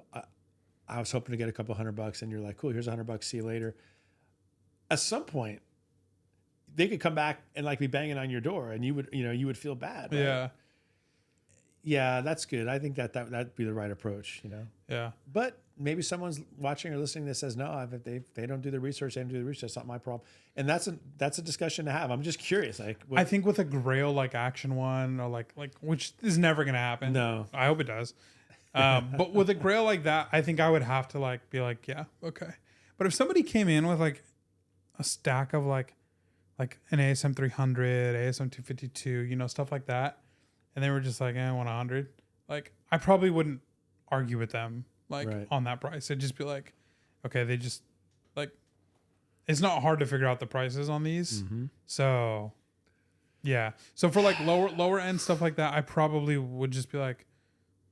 I was hoping to get a couple $100 and you're like, cool, here's $100. See you later. At some point, they could come back and like be banging on your door and you would feel bad. Right? Yeah. Yeah, that's good. I think that'd be the right approach, Yeah. But maybe someone's watching or listening that says, no, if they don't do the research, they don't do the research. That's not my problem. And that's a discussion to have. I'm just curious. I think with a Grail like Action one or like which is never going to happen. No. I hope it does. But with a Grail like that, I think I would have to like be like, yeah, okay. But if somebody came in with like a stack of like an ASM 300, ASM 252, stuff like that, and they were just like, I want 100, like I probably wouldn't argue with them on that price. It'd just be like, okay, they just like, it's not hard to figure out the prices on these. Mm-hmm. So yeah. So for like lower end stuff like that, I probably would just be like,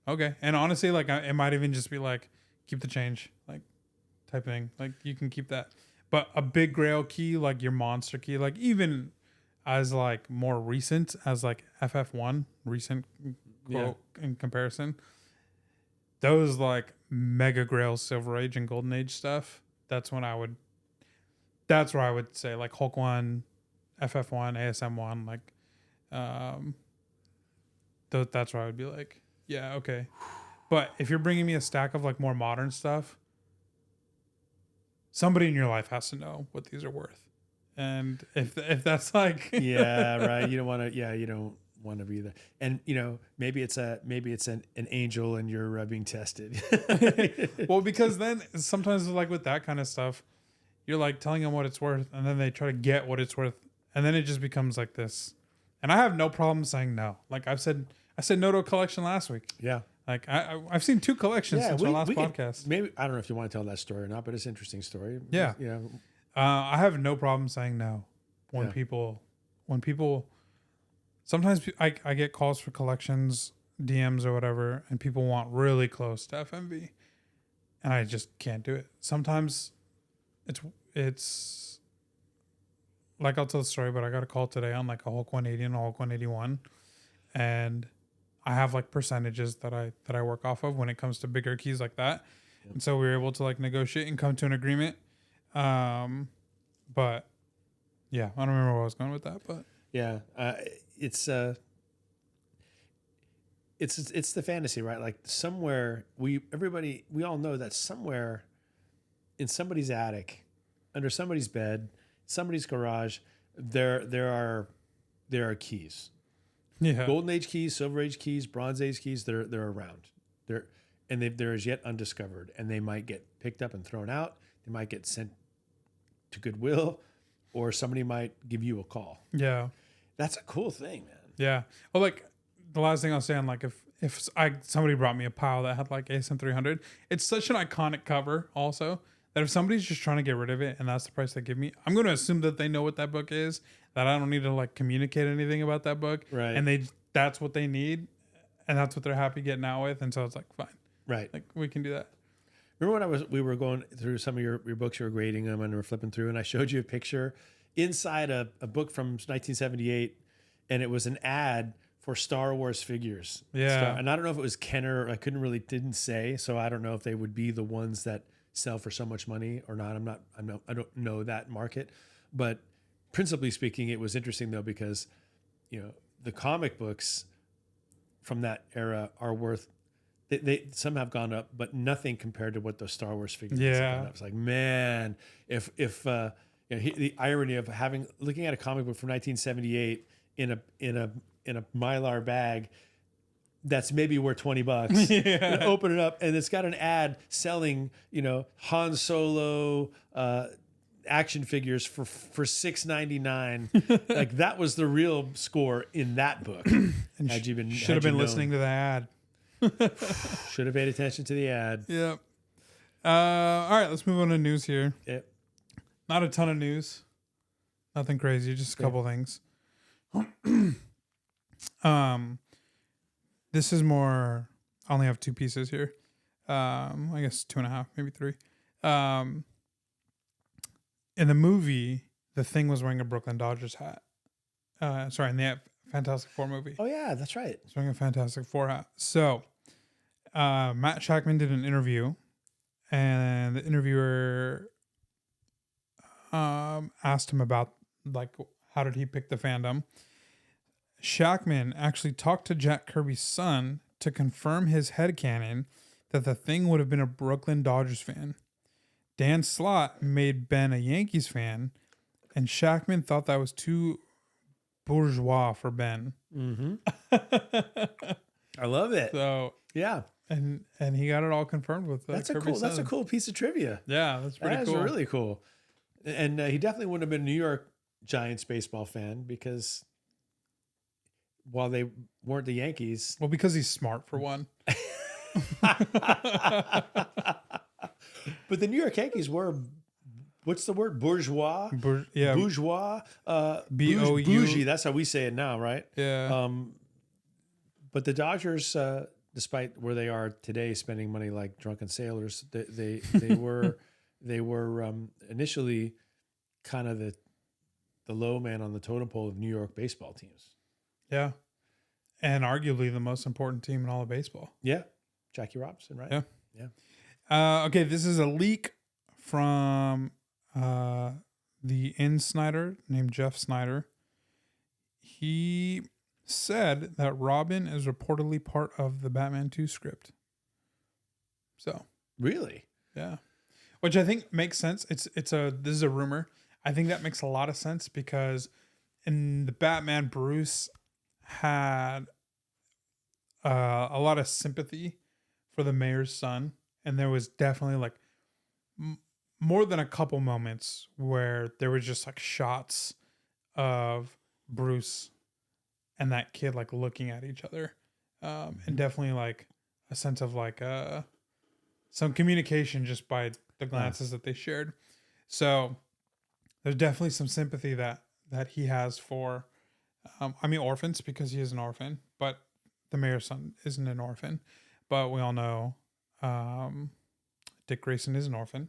okay. And honestly, like it might even just be like, keep the change, like type thing. Like you can keep that. But a big grail key, like your monster key, like even as like more recent as like FF1 recent quote in comparison, those like mega grail Silver Age and Golden Age stuff, that's where I would say like Hulk 1, FF1, ASM 1, like that's where I would be like, yeah, okay. But if you're bringing me a stack of like more modern stuff, somebody in your life has to know what these are worth. And if that's like yeah, right. You don't want to be there. And maybe it's an angel and you're being tested. Well, because then sometimes like with that kind of stuff, you're like telling them what it's worth, and then they try to get what it's worth, and then it just becomes like this. And I have no problem saying no. Like I said no to a collection last week. Yeah. Like I've seen 2 collections since our last podcast. Maybe I don't know if you want to tell that story or not, but it's an interesting story. Yeah. I have no problem saying no when people sometimes I get calls for collections, DMs or whatever, and people want really close to FMV, and I just can't do it. Sometimes it's like, I'll tell the story, but I got a call today on like a Hulk 180 and a Hulk 181, and I have like percentages that I work off of when it comes to bigger keys like that. Yep. And so we were able to like negotiate and come to an agreement. But yeah, I don't remember where I was going with that, but yeah, it's the fantasy, right? Like somewhere we all know that somewhere in somebody's attic, under somebody's bed, somebody's garage, there are keys. Yeah. Golden Age keys, Silver Age keys, Bronze Age keys, they're around. They're as yet undiscovered, and they might get picked up and thrown out. They might get sent to Goodwill, or somebody might give you a call. Yeah. That's a cool thing, man. Yeah. Well, like the last thing I was saying, like if somebody brought me a pile that had like ASM 300, it's such an iconic cover also that if somebody's just trying to get rid of it and that's the price they give me, I'm going to assume that they know what that book is, that I don't need to like communicate anything about that book. Right. And that's what they need, and that's what they're happy getting out with. And so it's like, fine. Right. Like we can do that. Remember when we were going through some of your books, you were grading them and we were flipping through, and I showed you a picture inside a book from 1978, and it was an ad for Star Wars figures. Yeah. And I don't know if it was Kenner. I didn't say, so I don't know if they would be the ones that sell for so much money or not. I don't know that market, but principally speaking, it was interesting though, because the comic books from that era are worth, they some have gone up, but nothing compared to what those Star Wars figures have gone up. It's like, man, if the irony of looking at a comic book from 1978 in a Mylar bag that's maybe worth $20. Yeah. And open it up, and it's got an ad selling, Han Solo action figures for $6.99. Like that was the real score in that book. And should have been listening to the ad. Should have paid attention to the ad. Yep. All right, let's move on to news here. Yep. Not a ton of news. Nothing crazy, just a couple things. This is more, I only have 2 pieces here. I guess 2.5, maybe 3. In the movie, the Thing was wearing a Brooklyn Dodgers hat. In the Fantastic Four movie. Oh yeah, that's right. He's wearing a Fantastic Four hat. So, Matt Shackman did an interview, and the interviewer asked him about like how did he pick the fandom. Shackman actually talked to Jack Kirby's son to confirm his headcanon that the Thing would have been a Brooklyn Dodgers fan. Dan Slott made Ben a Yankees fan, and Shackman thought that was too bourgeois for Ben. Mm-hmm. I love it. So yeah, and he got it all confirmed with that's Kirby's a cool piece of trivia. Yeah, that's pretty cool. That's really cool. And he definitely wouldn't have been a New York Giants baseball fan, because while they weren't the Yankees. Well, because he's smart for one. But the New York Yankees were, what's the word? Bourgeois? Bourgeois? B-O-U. Bougie. That's how we say it now, right? Yeah. But the Dodgers, despite where they are today, spending money like drunken sailors, they were they were initially kind of the low man on the totem pole of New York baseball teams. Yeah. And arguably the most important team in all of baseball. Yeah. Jackie Robinson, right? Yeah. Yeah. Okay, this is a leak from the Snyder named Jeff Snyder. He said that Robin is reportedly part of the Batman 2 script. So Really? yeah, which I think makes sense. This is a rumor. I think that makes a lot of sense because in the Batman, Bruce had a lot of sympathy for the mayor's son, and there was definitely like more than a couple moments where there was just like shots of Bruce and that kid like looking at each other, and definitely like a sense of like some communication just by the glances that they shared. So there's definitely some sympathy that he has for orphans, because he is an orphan, but the mayor's son isn't an orphan. But we all know Dick Grayson is an orphan.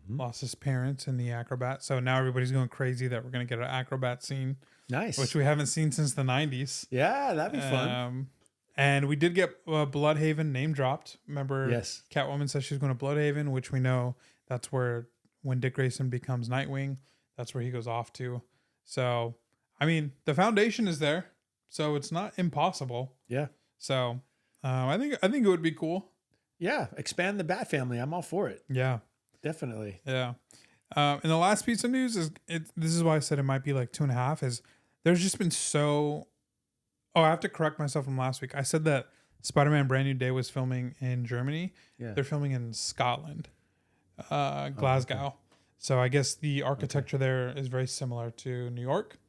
Lost his parents in the Acrobat. So now everybody's going crazy that we're going to get an Acrobat scene. Nice. Which we haven't seen since the 90s. Yeah, that'd be fun. And we did get Bloodhaven name dropped. Remember, Yes. Catwoman says she's going to Bloodhaven, which we know that's where, when Dick Grayson becomes Nightwing, that's where he goes off to. So, I mean, the foundation is there. So it's not impossible. Yeah. So I think it would be cool. Yeah. Expand the Bat family. I'm all for it. Yeah. Definitely. Yeah. And the last piece of news is this is why I said it might be like 2.5 is there's just been so. Oh, I have to correct myself from last week. I said that Spider-Man Brand New Day was filming in Germany. Yeah. They're filming in Scotland, Glasgow. Okay. So I guess the architecture there is very similar to New York.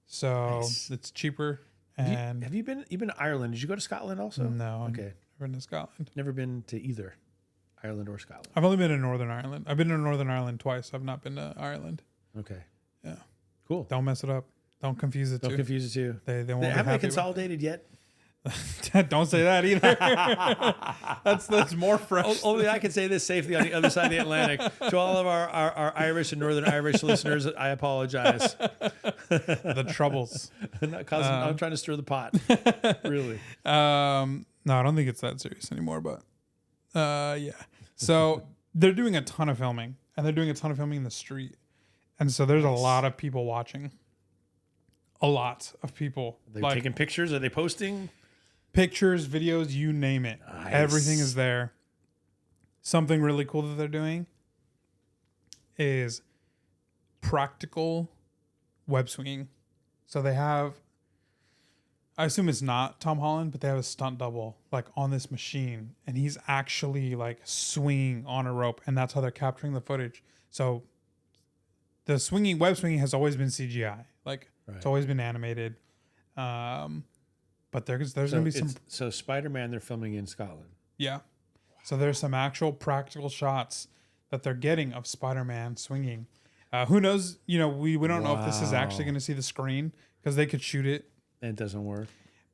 So Nice. it's cheaper. And Have you been to Ireland? Did you go to Scotland also? No. Okay. Never been to Scotland. Never been to either Ireland or Scotland. I've only been to Northern Ireland. I've been to Northern Ireland twice. I've not been to Ireland. Okay. Yeah. Cool. Don't mess it up. Don't confuse it. Don't confuse the two. They won't They be haven't happy consolidated yet. Don't say that either. that's more fresh. Only I can say this safely on the other side of the Atlantic. To all of our Irish and Northern Irish listeners, I apologize. The troubles. I'm trying to stir the pot. Really. No, I don't think it's that serious anymore, but yeah. So they're doing a ton of filming, and they're doing a ton of filming in the street. And so there's a lot of people watching. A lot of people. They're taking pictures. Are they posting? Pictures, videos, you name it. Nice. Everything is there. Something really cool that they're doing is practical web swinging. So they have, I assume it's not Tom Holland, but they have a stunt double like on this machine, and he's actually like swinging on a rope, and that's how they're capturing the footage. So the web swinging has always been CGI. Like It's always been animated. But there's going to be some. So Spider-Man, they're filming in Scotland. Yeah. So there's some actual practical shots that they're getting of Spider-Man swinging. Who knows? We don't know if this is actually going to see the screen, because they could shoot it. And it doesn't work.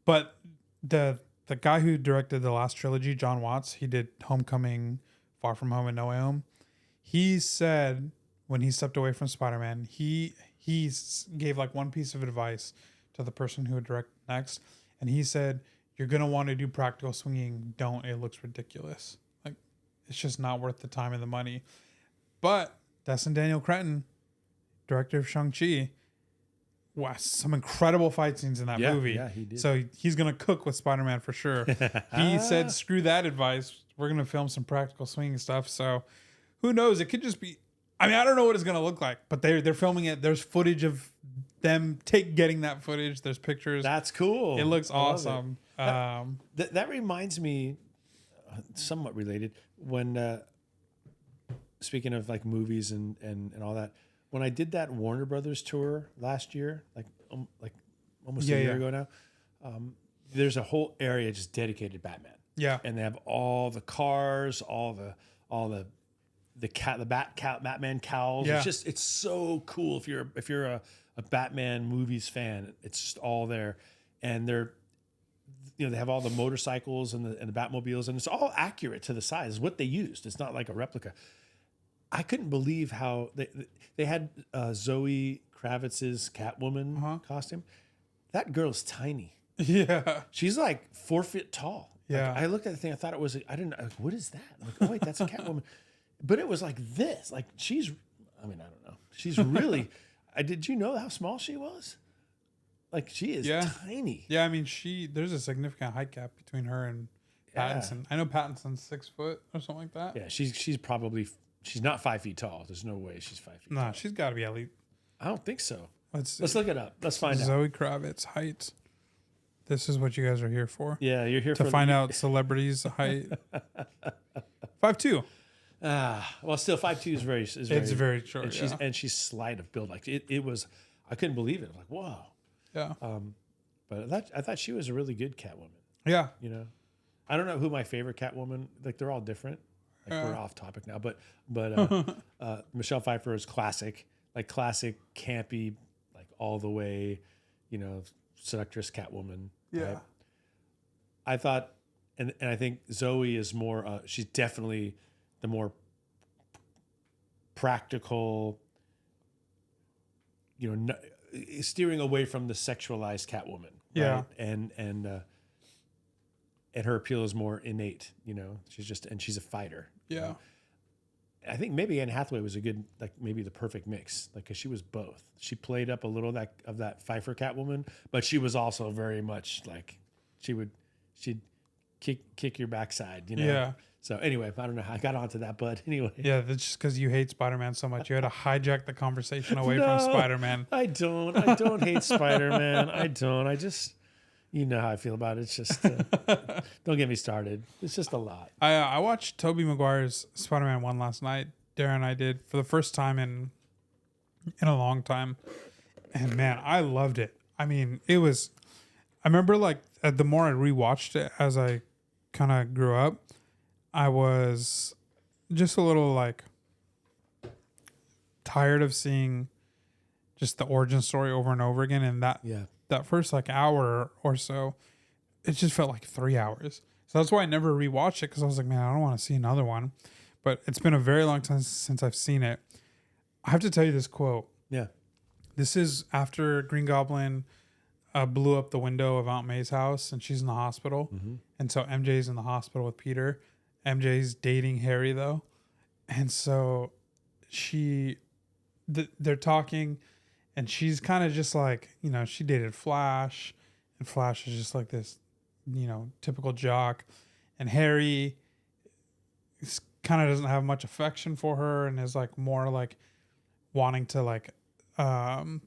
But the guy who directed the last trilogy, John Watts, he did Homecoming, Far From Home, and No Way Home. He said when he stepped away from Spider-Man, he gave like one piece of advice to the person who would direct next. And he said, you're going to want to do practical swinging. Don't. It looks ridiculous. Like, it's just not worth the time and the money. But Destin Daniel Cretton, director of Shang-Chi, wow, some incredible fight scenes in that movie. Yeah, he did. So he's going to cook with Spider-Man for sure. He said, screw that advice. We're going to film some practical swinging stuff. So who knows? It could just be, I don't know what it's going to look like, but they're filming it. There's footage of them getting that footage. There's pictures. That's cool. It looks awesome. That reminds me, somewhat related, when speaking of like movies and all that, when I did that Warner Brothers tour last year, like almost a year ago now, there's a whole area just dedicated to Batman. Yeah, and they have all the cars, all the Batman cowls. Yeah. It's so cool if you're a Batman movies fan. It's just all there, and they have all the motorcycles and the Batmobiles, and it's all accurate to the size. It's what they used. It's not like a replica. I couldn't believe how they had Zoe Kravitz's Catwoman costume. That girl's tiny. Yeah. She's like 4 feet tall. Yeah. Like, I looked at the thing. I thought it was. I didn't. Like, what is that? I'm like, oh wait, that's a Catwoman. But it was like this. Like she's. I mean, I don't know. She's really. Did you know how small she was? Like she is tiny. Yeah. I mean, there's a significant height gap between her and Pattinson. I know Pattinson's 6 foot or something like that. Yeah. She's probably. She's not 5 feet tall. There's no way she's 5 feet. No, she's got to be at least. I don't think so. Let's look it up. Let's find out. Zoe Kravitz height. This is what you guys are here for. Yeah, you're here to find out celebrities' height. 5'2". Well, still 5'2" is very. It's very short. And she's slight of build. Like it was. I couldn't believe it. I was like, whoa. Yeah. But I thought she was a really good Catwoman. Yeah. You know, I don't know who my favorite Catwoman. Like they're all different. Like we're off topic now, but Michelle Pfeiffer is classic, like classic campy, like all the way, you know, seductress Catwoman. Yeah. Right? I thought, and I think Zoe is more. She's definitely the more practical. You know, steering away from the sexualized Catwoman. Yeah. Right? And her appeal is more innate, you know. She's a fighter. Yeah. You know? I think maybe Anne Hathaway was a good, like maybe the perfect mix, like because she was both. She played up a little of that Pfeiffer Catwoman, but she was also very much like she'd kick your backside, you know. Yeah. So anyway, I don't know how I got onto that, but anyway. Yeah, that's just because you hate Spider-Man so much. You had to hijack the conversation away from Spider-Man. I don't hate Spider-Man. I don't. I just. You know how I feel about it. It's just, don't get me started. It's just a lot. I watched Tobey Maguire's Spider-Man 1 last night. Darren and I did for the first time in a long time. And man, I loved it. I mean, I remember like the more I rewatched it as I kind of grew up, I was just a little like tired of seeing just the origin story over and over again. And that first like hour or so, it just felt like 3 hours. So that's why I never rewatched it, because I was like, man, I don't want to see another one. But it's been a very long time since I've seen it. I have to tell you this quote. Yeah. This is after Green Goblin blew up the window of Aunt May's house and she's in the hospital. Mm-hmm. And so MJ's in the hospital with Peter. MJ's dating Harry though. And so they're talking. And she's kind of just like, you know, she dated Flash, and Flash is just like this, you know, typical jock. And Harry kind of doesn't have much affection for her and is like more like wanting to like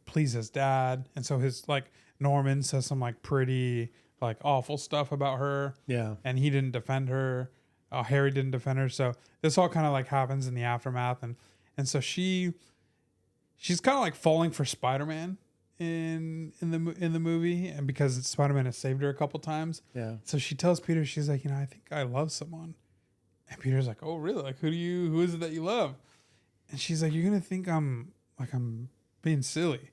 please his dad. And so his like Norman says some like pretty like awful stuff about her. Yeah. And he didn't defend her. Harry didn't defend her. So this all kind of like happens in the aftermath. And so she's kind of like falling for Spider-Man in the movie, and because Spider-Man has saved her a couple times. Yeah. So she tells Peter, she's like, you know, I think I love someone. And Peter's like, oh really? Like who is it that you love? And she's like, you're gonna think I'm being silly.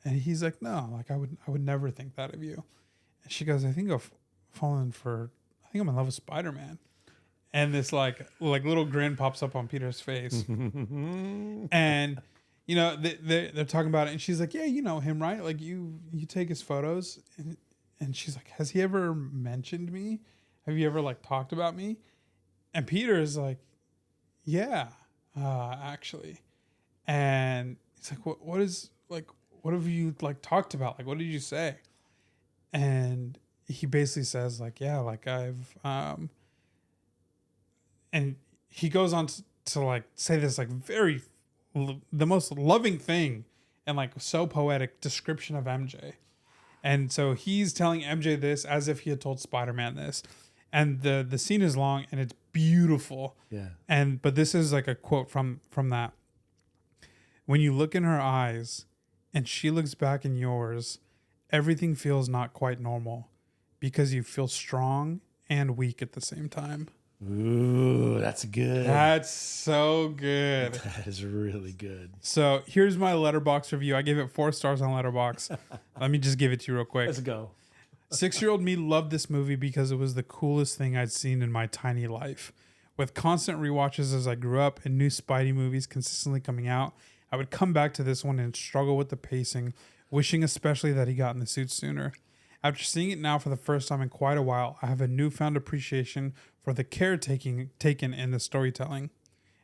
And he's like, no, like I would never think that of you. And she goes, I think I'm in love with Spider-Man. And this like little grin pops up on Peter's face. And you know, they're talking about it, and she's like, yeah, you know him, right? Like, you take his photos. And she's like, has he ever mentioned me? Have you ever, like, talked about me? And Peter is like, yeah, actually. And he's like, what have you, like, talked about? Like, what did you say? And he basically says, like, yeah, like, I've, and he goes on to like, say this, like, the most loving thing and like so poetic description of MJ. And so he's telling MJ this as if he had told Spider-Man this. And the scene is long and it's beautiful. Yeah. But this is like a quote from that. When you look in her eyes and she looks back in yours, everything feels not quite normal because you feel strong and weak at the same time. Ooh, that's good. That's so good. That is really good. So here's my Letterboxd review. I gave it 4 stars on Letterboxd. Let me just give it to you real quick. Let's go. 6-year-old me loved this movie because it was the coolest thing I'd seen in my tiny life. With constant rewatches as I grew up and new Spidey movies consistently coming out, I would come back to this one and struggle with the pacing, wishing especially that he got in the suit sooner. After seeing it now for the first time in quite a while, I have a newfound appreciation for the care taken in the storytelling.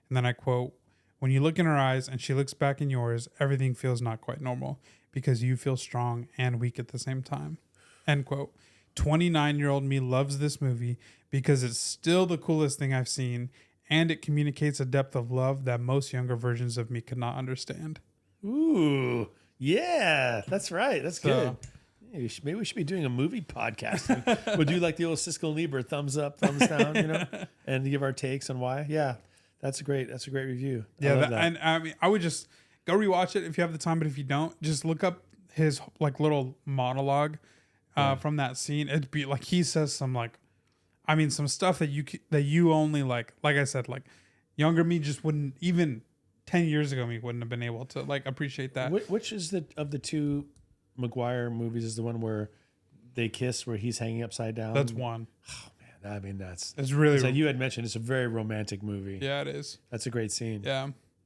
And then I quote, "When you look in her eyes and she looks back in yours, everything feels not quite normal because you feel strong and weak at the same time." End quote. 29-year-old me loves this movie because it's still the coolest thing I've seen, and it communicates a depth of love that most younger versions of me could not understand. Ooh, yeah, that's right. That's good. Maybe we should be doing a movie podcast. We'll do like the old Siskel and Ebert, thumbs up, thumbs down, and give our takes on why. Yeah, that's a great review. Yeah, and I mean, I would just go rewatch it if you have the time, but if you don't, just look up his like little monologue from that scene. It'd be like he says some some stuff that you only like I said, like younger me just wouldn't, even 10 years ago me wouldn't have been able to like appreciate that. Which is of the two Maguire movies is the one where they kiss, where he's hanging upside down? That's one. Oh man, I mean it's really like you had mentioned. It's a very romantic movie. Yeah, it is. That's a great scene.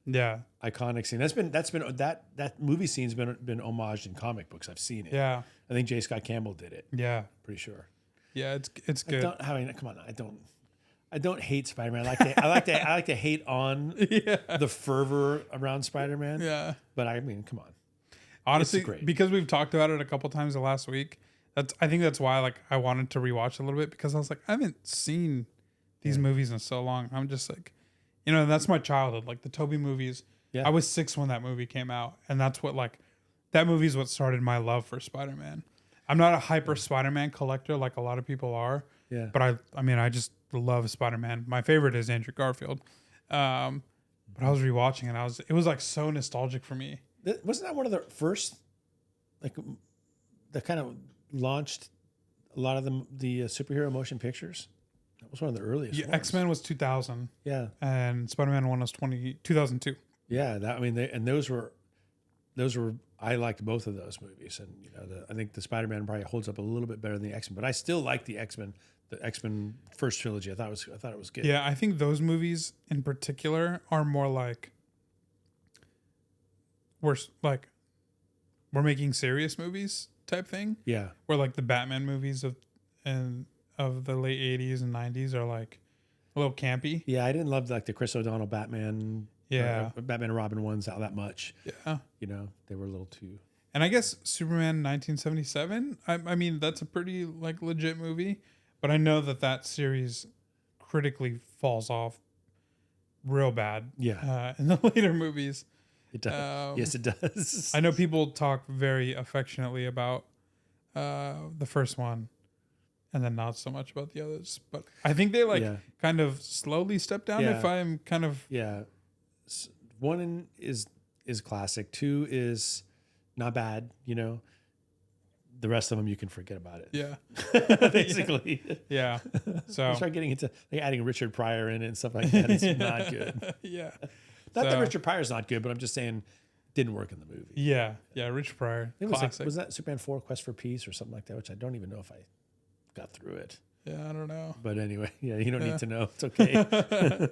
Yeah, iconic scene. That movie scene's been homaged in comic books. I've seen it. Yeah, I think J. Scott Campbell did it. Yeah, pretty sure. Yeah, it's good. Come on, I don't hate Spider-Man. I like to hate on the fervor around Spider-Man. Yeah, but I mean, come on. Honestly, because we've talked about it a couple times the last week, I think that's why like I wanted to rewatch a little bit, because I was like, I haven't seen these movies in so long. I'm just like, that's my childhood. Like the Tobey movies. Yeah. I was 6 when that movie came out, and that's what that movie is what started my love for Spider-Man. I'm not a hyper Spider-Man collector like a lot of people are. Yeah. But I just love Spider-Man. My favorite is Andrew Garfield. But I was rewatching it. It was like so nostalgic for me. Wasn't that one of the first, like, that kind of launched a lot of the superhero motion pictures? That was one of the earliest. Yeah, X-Men was 2000. Yeah, and Spider-Man 1 was 2002. Yeah, those were I liked both of those movies, and I think the Spider-Man probably holds up a little bit better than the X-Men, but I still like the X-Men first trilogy. I thought it was good. Yeah, I think those movies in particular are more like we're making serious movies type thing. Yeah. Where like the Batman movies of the late 80s and 90s are like a little campy. Yeah, I didn't love like the Chris O'Donnell Batman. Yeah. Batman and Robin ones out that much. Yeah. They were a little too. And I guess Superman 1977, I mean, that's a pretty like legit movie, but I know that series critically falls off real bad. Yeah. In the later movies. It does. Yes, it does. I know people talk very affectionately about the first one, and then not so much about the others. But I think they kind of slowly step down. If I'm kind of 1 is classic. 2 is not bad. The rest of them you can forget about it. Yeah, basically. Yeah. So you start getting into adding Richard Pryor in it and stuff like that. It's not good. Yeah. Not that Richard Pryor's not good, but I'm just saying didn't work in the movie. Yeah. Yeah. Richard Pryor. It was that Superman 4 Quest for Peace or something like that, which I don't even know if I got through it. Yeah, I don't know. But anyway, you don't need to know. It's okay.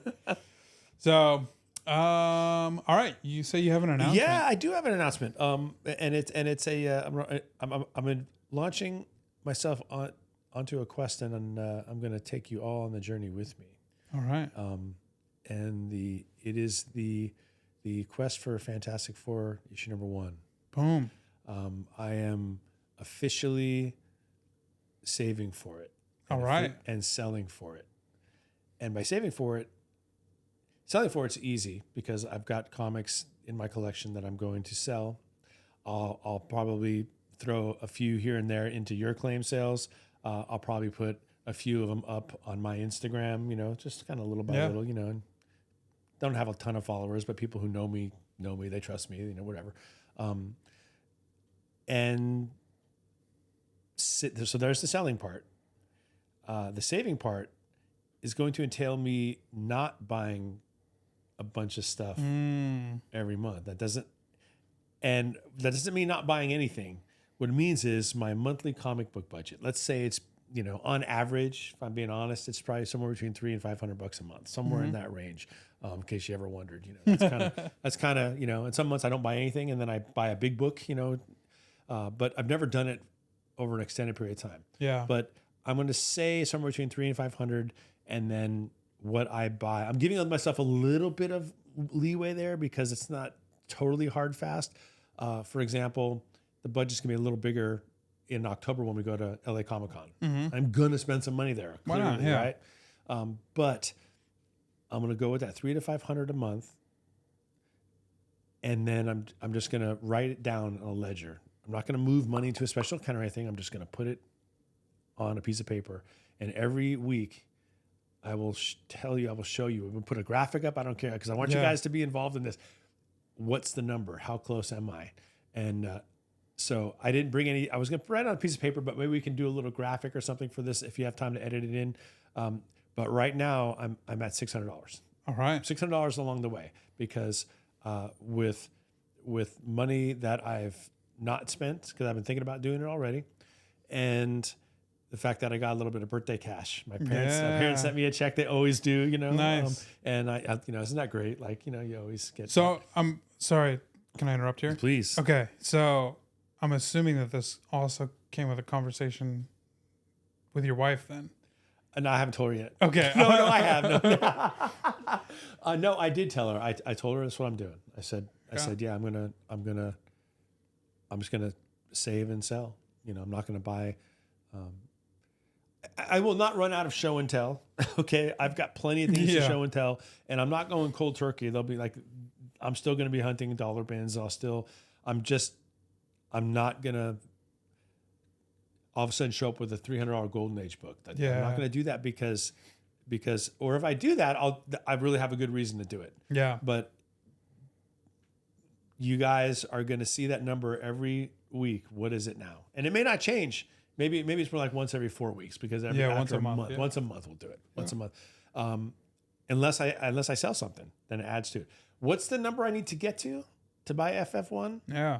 So, all right. You say you have an announcement. Yeah, I do have an announcement. And it's I'm launching myself onto a quest, and I'm going to take you all on the journey with me. All right. And it is the quest for Fantastic Four issue number 1. Boom. I am officially saving for it. All right. And selling for it. And by selling for it's easy because I've got comics in my collection that I'm going to sell. I'll probably throw a few here and there into your claim sales. I'll probably put a few of them up on my Instagram, just kind of little by little, and don't have a ton of followers, but people who know me, they trust me, whatever. So there's the selling part. The saving part is going to entail me not buying a bunch of stuff every month. That doesn't mean not buying anything. What it means is my monthly comic book budget. Let's say it's on average, if I'm being honest, it's probably somewhere between $300 and $500 a month, somewhere in that range. In case you ever wondered, that's kind of, and some months I don't buy anything and then I buy a big book, but I've never done it over an extended period of time. Yeah. But I'm going to say somewhere between 300 and 500, and then what I buy, I'm giving myself a little bit of leeway there because it's not totally hard fast. For example, the budget's gonna be a little bigger in October when we go to LA Comic Con. I'm gonna spend some money there, clearly, why not? Yeah. right? But I'm gonna go with that 300 to 500 a month, and then I'm just gonna write it down on a ledger. I'm not gonna move money into a special account or anything. I'm just gonna put it on a piece of paper, and every week I will tell you, I will show you. We'll put a graphic up. I don't care because I want you guys to be involved in this. What's the number? How close am I? And so I didn't bring any. I was going to write on a piece of paper, but maybe we can do a little graphic or something for this if you have time to edit it in. But right now I'm at $600. All right. $600 along the way because with money that I've not spent because I've been thinking about doing it already, and the fact that I got a little bit of birthday cash. My parents sent me a check. They always do, Nice. And I isn't that great? Like, you always get. So I'm sorry. Can I interrupt here? Please. Okay. So I'm assuming that this also came with a conversation with your wife then. No, I haven't told her yet. Okay. No, I have. No, I did tell her. I told her that's what I'm doing. I said, yeah, I'm just gonna save and sell. I'm not gonna buy. I will not run out of show and tell. Okay. I've got plenty of things to show and tell, and I'm not going cold turkey. They'll be like, I'm still going to be hunting dollar bins. I'm not going to all of a sudden show up with a $300 Golden Age book. I'm not going to do that because, or if I do that, I really have a good reason to do it. Yeah. But you guys are going to see that number every week. What is it now? And it may not change. Maybe it's more like once every 4 weeks because once a month. Once a month we'll do it. Once a month. Unless I sell something, then it adds to it. What's the number I need to get to buy FF1? Yeah.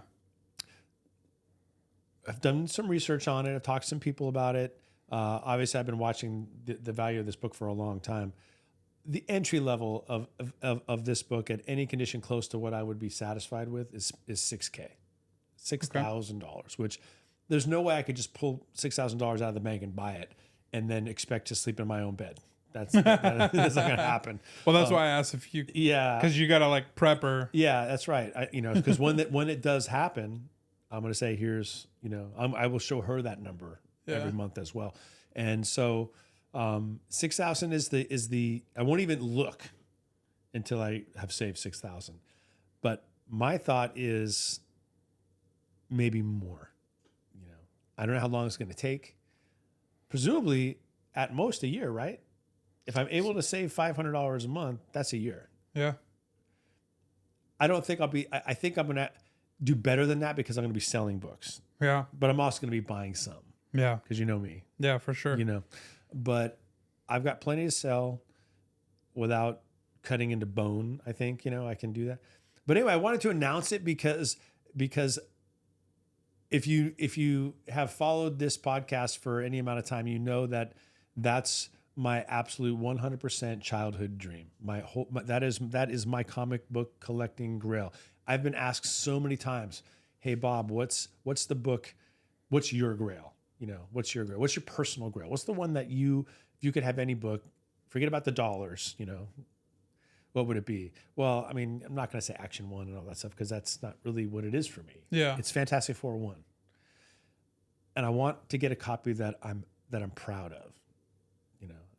I've done some research on it. I've talked to some people about it. Obviously, I've been watching the value of this book for a long time. The entry level of this book at any condition close to what I would be satisfied with is $6,000, $6,000, which there's no way I could just pull $6,000 out of the bank and buy it and then expect to sleep in my own bed. That's not going to happen. Well, that's why I asked if you, because you got to like prep her. Yeah, that's right. Because when it does happen, I'm going to say, here's, I will show her that number every month as well. And so 6,000 is the, I won't even look until I have saved 6,000. But my thought is maybe more. I don't know how long it's going to take. Presumably at most a year, right? If I'm able to save $500 a month, that's a year. Yeah. I don't think I think I'm going to do better than that because I'm going to be selling books. Yeah. But I'm also going to be buying some. Yeah. Because you know me. Yeah, for sure. But I've got plenty to sell without cutting into bone. I think, I can do that. But anyway, I wanted to announce it because if you have followed this podcast for any amount of time, you know that that's my absolute 100% childhood dream. That is my comic book collecting grail. I've been asked so many times, "Hey Bob, what's the book? What's your grail? What's your grail? What's your personal grail? What's the one that if you could have any book, forget about the dollars, what would it be?" Well, I mean, I'm not going to say Action 1 and all that stuff because that's not really what it is for me. Yeah. It's Fantastic Four 1. And I want to get a copy that I'm proud of.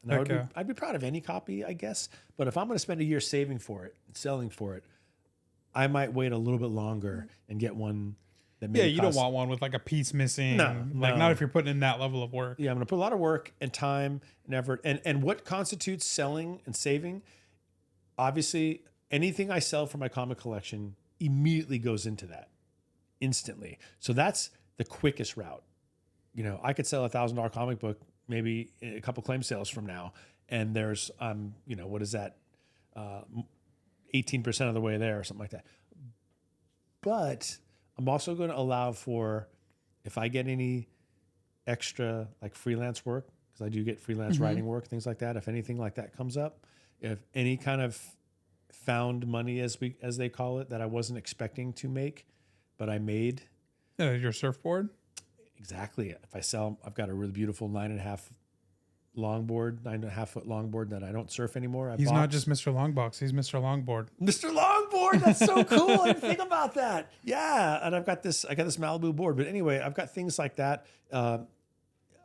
And I'd be proud of any copy, I guess. But if I'm going to spend a year saving for it and selling for it, I might wait a little bit longer and get one that maybe you don't want one with like a piece missing. No. Not if you're putting in that level of work. Yeah, I'm going to put a lot of work and time and effort. And what constitutes selling and saving? Obviously, anything I sell for my comic collection immediately goes into that instantly. So that's the quickest route. I could sell $1,000 comic book maybe a couple claim sales from now, and there's what is that, 18% of the way there or something like that. But I'm also going to allow for, if I get any extra like freelance work, because I do get freelance writing work, things like that. If anything like that comes up, if any kind of found money, as they call it, that I wasn't expecting to make, but I made. Your surfboard? Exactly. If I sell, I've got a really beautiful 9.5 foot longboard that I don't surf anymore. He's not just Mr. Longbox. He's Mr. Longboard. Mr. Longboard. That's so cool. I didn't think about that. Yeah. And I got this Malibu board, but anyway, I've got things like that.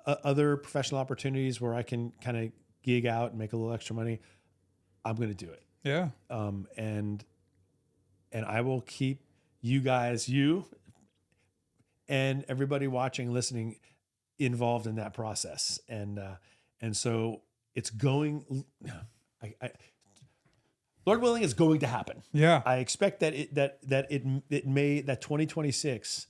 Other professional opportunities where I can kind of gig out and make a little extra money. I'm going to do it. Yeah. And I will keep you and everybody watching, listening, involved in that process. And so it's going, Lord willing, it's going to happen. Yeah. I expect that 2026,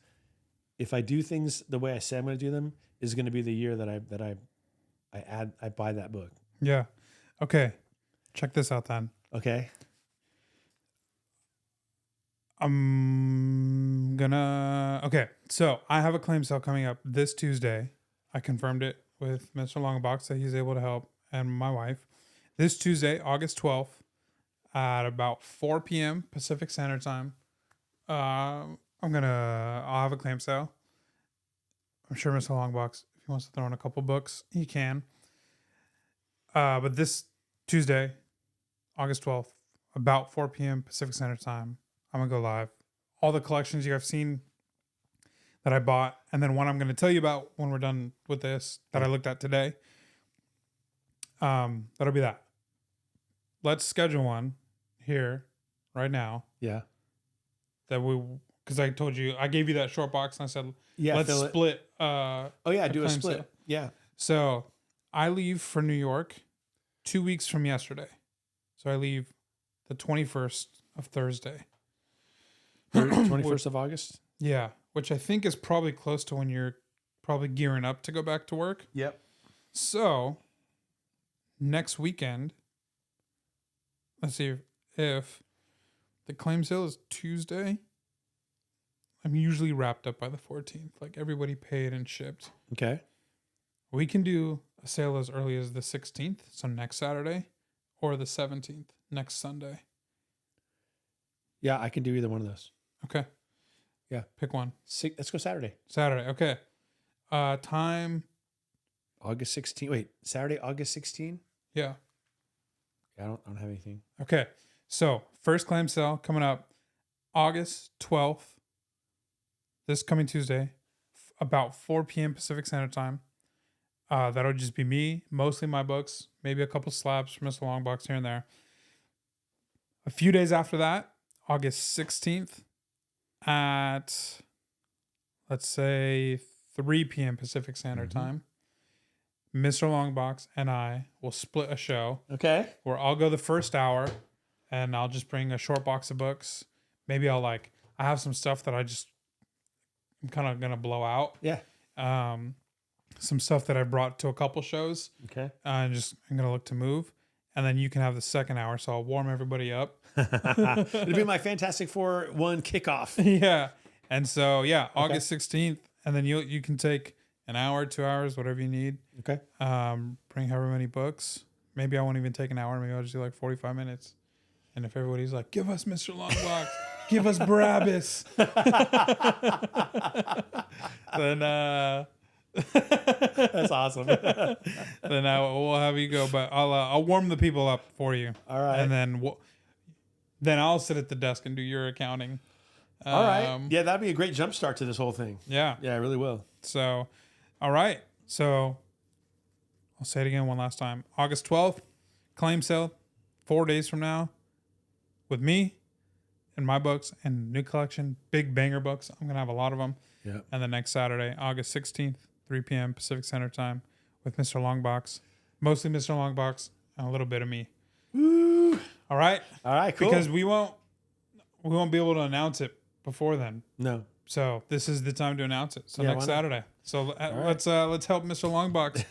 if I do things the way I say I'm going to do them, is going to be the year that I buy that book. Yeah. Okay. Check this out then. Okay. Okay. So I have a claim sale coming up this Tuesday. I confirmed it with Mr. Longbox that he's able to help, and my wife. This Tuesday, August 12th, at about 4 p.m. Pacific Standard Time. I'll have a claim sale. I'm sure Mr. Longbox, if he wants to throw in a couple books, he can. But this Tuesday, August 12th, about 4 p.m. Pacific Standard Time, I'm going to go live. All the collections you have seen that I bought, and then one I'm going to tell you about when we're done with this that I looked at today. That'll be that. Let's schedule one here right now. Yeah. Because I told you, I gave you that short box and I said, yeah, let's split. Do a split. Sale. Yeah. So I leave for New York 2 weeks from yesterday. So I leave the 21st of Thursday. 21st of August? Yeah. Which I think is probably close to when you're probably gearing up to go back to work. Yep. So next weekend, let's see if the claim sale is Tuesday. I'm usually wrapped up by the 14th. Like everybody paid and shipped. Okay. We can do a sale as early as the 16th, so next Saturday, or the 17th, next Sunday. Yeah, I can do either one of those. Okay. Yeah. Pick one. Let's go Saturday. Saturday. Okay. Time. August 16. Wait, Saturday, August 16? Yeah. I don't have anything. Okay. So first claim sale coming up August 12th. This coming Tuesday, about 4 p.m. Pacific Standard Time. That'll just be me, mostly my books, maybe a couple slabs from Mr. Longbox here and there. A few days after that, August 16th at, let's say, 3 p.m. Pacific Standard Time, Mr. Longbox and I will split a show. Okay. Where I'll go the first hour and I'll just bring a short box of books. Maybe I have some stuff that I'm kind of going to blow out. Yeah. Some stuff that I brought to a couple shows. Okay. I'm going to look to move. And then you can have the second hour. So I'll warm everybody up. It'll be my Fantastic Four 1 kickoff. Yeah. And so, yeah, August 16th. And then you can take an hour, 2 hours, whatever you need. Okay. Bring however many books. Maybe I won't even take an hour. Maybe I'll just do like 45 minutes. And if everybody's like, give us Mr. Longbox, give us Barabbas. Then that's awesome. Then we'll have you go, but I'll warm the people up for you. All right. And then I'll sit at the desk and do your accounting. All right. Yeah, that'd be a great jump start to this whole thing. Yeah. Yeah, I really will. So, all right. So I'll say it again one last time. August 12th, claim sale, 4 days from now, with me and my books and new collection, big banger books. I'm going to have a lot of them. Yeah. And then next Saturday, August 16th, 3 p.m. Pacific Standard Time with Mr. Longbox. Mostly Mr. Longbox and a little bit of me. Woo. All right? All right, cool. Because we won't be able to announce it before then. No. So this is the time to announce it. So Yeah, next Saturday. So let's help Mr. Longbox.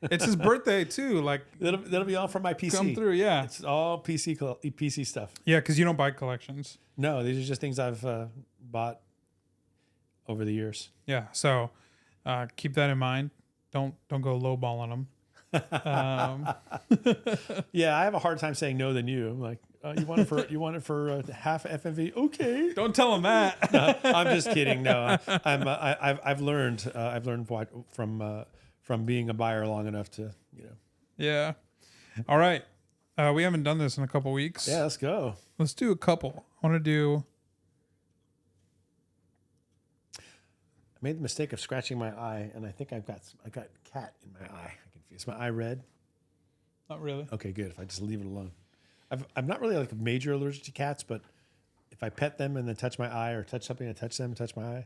It's his birthday too. Like that'll be all from my PC. come through, yeah. It's all PC stuff. Yeah, because you don't buy collections. No, these are just things I've bought over the years. Yeah. So keep that in mind. don't go lowballing them. Yeah, I have a harder time saying no than you. I'm like, you want it for half FMV? Okay. Don't tell them that. No, I'm just kidding. No, I've learned what from being a buyer long enough to Yeah. All right. We haven't done this in a couple weeks. Yeah, let's go. Let's do a couple. I want to do. I made the mistake of scratching my eye, and I think I got cat in my eye. I can feel. Is my eye red? Not really. Okay, good. If I just leave it alone, I'm not really like a major allergic to cats, but if I pet them and then touch my eye or touch something, I touch them, touch my eye,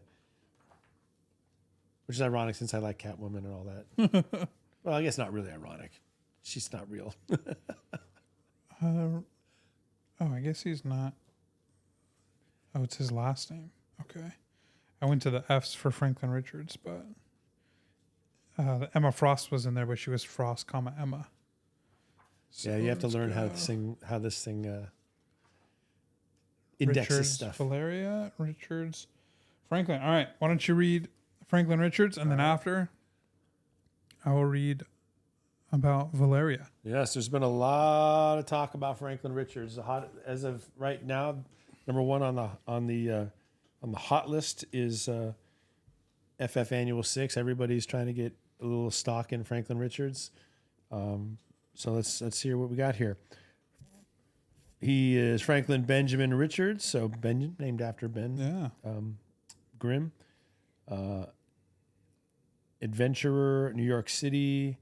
which is ironic since I like Catwoman and all that. Well, I guess not really ironic. She's not real. Oh, I guess he's not. Oh, it's his last name. Okay. I went to the F's for Franklin Richards, but Emma Frost was in there, but she was Frost, Emma. So yeah, you have to learn how this thing indexes Richards, stuff. Valeria Richards, Franklin. All right, why don't you read Franklin Richards, and then after, I will read about Valeria. Yes, there's been a lot of talk about Franklin Richards. As of right now, number one on the hot list is FF Annual 6. Everybody's trying to get a little stock in Franklin Richards. So let's hear what we got here. He is Franklin Benjamin Richards, so Benjamin, named after Ben. Yeah. Grimm. Adventurer, New York City.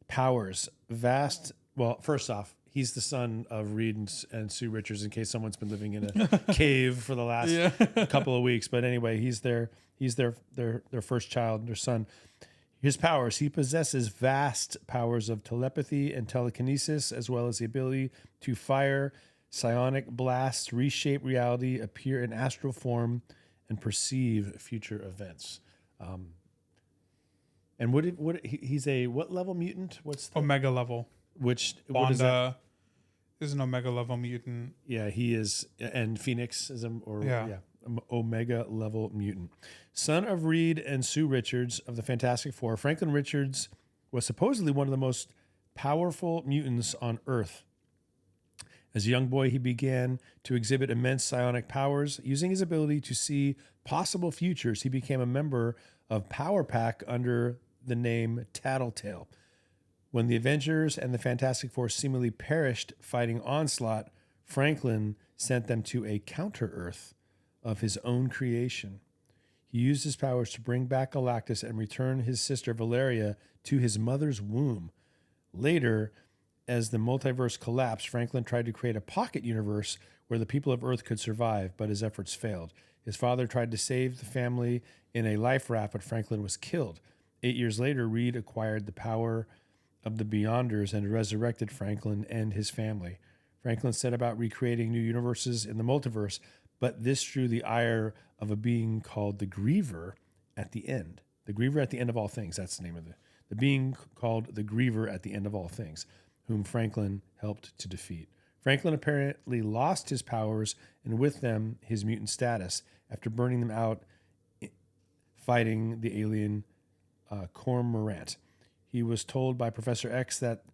Powers. Vast. Well, first off, he's the son of Reed and Sue Richards, in case someone's been living in a cave for the last couple of weeks. But anyway, he's their first child, their son. His powers: he possesses vast powers of telepathy and telekinesis, as well as the ability to fire psionic blasts, reshape reality, appear in astral form, and perceive future events. And he's a what level mutant? What's the Omega level. What is that? Wanda is an Omega level mutant. Yeah, he is, and Phoenix is an Omega level mutant. Son of Reed and Sue Richards of the Fantastic Four, Franklin Richards was supposedly one of the most powerful mutants on Earth. As a young boy, he began to exhibit immense psionic powers. Using his ability to see possible futures, he became a member of Power Pack under the name Tattletale. When the Avengers and the Fantastic Four seemingly perished fighting Onslaught, Franklin sent them to a counter-Earth of his own creation. He used his powers to bring back Galactus and return his sister Valeria to his mother's womb. Later, as the multiverse collapsed, Franklin tried to create a pocket universe where the people of Earth could survive, but his efforts failed. His father tried to save the family in a life raft, but Franklin was killed. 8 years later, Reed acquired the power of the Beyonders and resurrected Franklin and his family. Franklin set about recreating new universes in the multiverse, but this drew the ire of a being called the Griever at the end. The Griever at the end of all things. That's the name of the being called the Griever at the end of all things, whom Franklin helped to defeat. Franklin apparently lost his powers and with them his mutant status after burning them out fighting the alien Cormorant. He was told by Professor X that,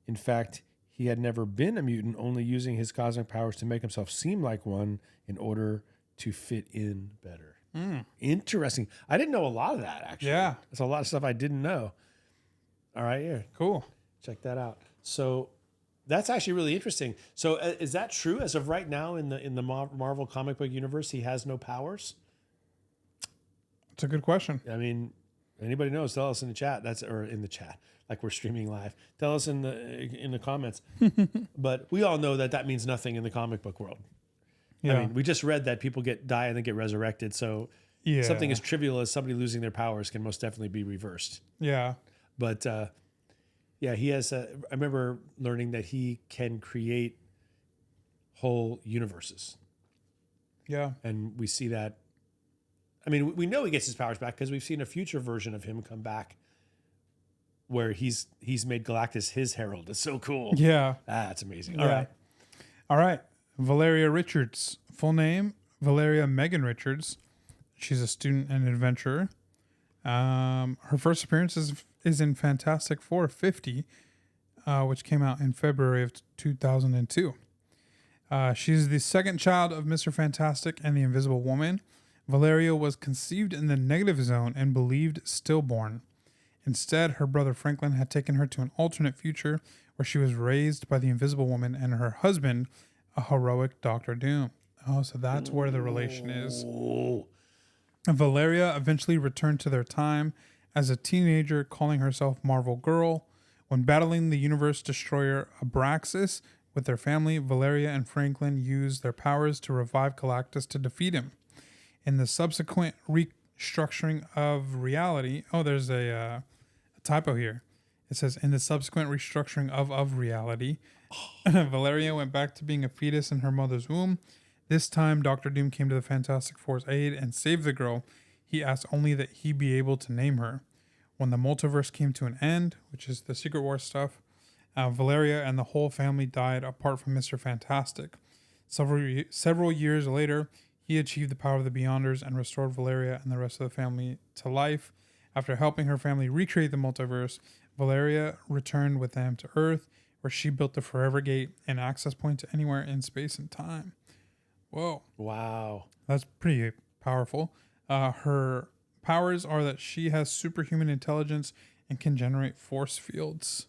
in fact, he had never been a mutant, only using his cosmic powers to make himself seem like one in order to fit in better. Interesting. I didn't know a lot of that, actually. Yeah. There's a lot of stuff I didn't know. All right, yeah. Cool. Check that out. So that's actually really interesting. So is that true? As of right now in the Marvel comic book universe, he has no powers? It's a good question. I mean, anybody knows, tell us in the chat. Or in the chat, like we're streaming live. Tell us in the comments. But we all know that means nothing in the comic book world. Yeah. I mean, we just read that people die and then get resurrected. So something as trivial as somebody losing their powers can most definitely be reversed. Yeah. But he has. I remember learning that he can create whole universes. Yeah. And we see that. I mean, we know he gets his powers back because we've seen a future version of him come back where he's made Galactus his herald. It's so cool. Yeah. That's amazing. All right. Valeria Richards. Full name, Valeria Megan Richards. She's a student and adventurer. Her first appearance is in Fantastic Four 50, which came out in February of 2002. She's the second child of Mr. Fantastic and the Invisible Woman. Valeria was conceived in the negative zone and believed stillborn. Instead, her brother Franklin had taken her to an alternate future where she was raised by the Invisible Woman and her husband, a heroic Doctor Doom. Oh, so that's where the relation is. Oh. Valeria eventually returned to their time as a teenager, calling herself Marvel Girl. When battling the universe destroyer Abraxas with their family, Valeria and Franklin used their powers to revive Galactus to defeat him. In the subsequent restructuring of reality, there's a typo here. It says, in the subsequent restructuring of reality, Valeria went back to being a fetus in her mother's womb. This time, Doctor Doom came to the Fantastic Four's aid and saved the girl. He asked only that he be able to name her. When the multiverse came to an end, which is the Secret Wars stuff, Valeria and the whole family died apart from Mr. Fantastic. Several years later, he achieved the power of the Beyonders and restored Valeria and the rest of the family to life. After helping her family recreate the multiverse, Valeria returned with them to Earth, where she built the Forever Gate, an access point to anywhere in space and time. Whoa. Wow. That's pretty powerful. Her powers are that she has superhuman intelligence and can generate force fields.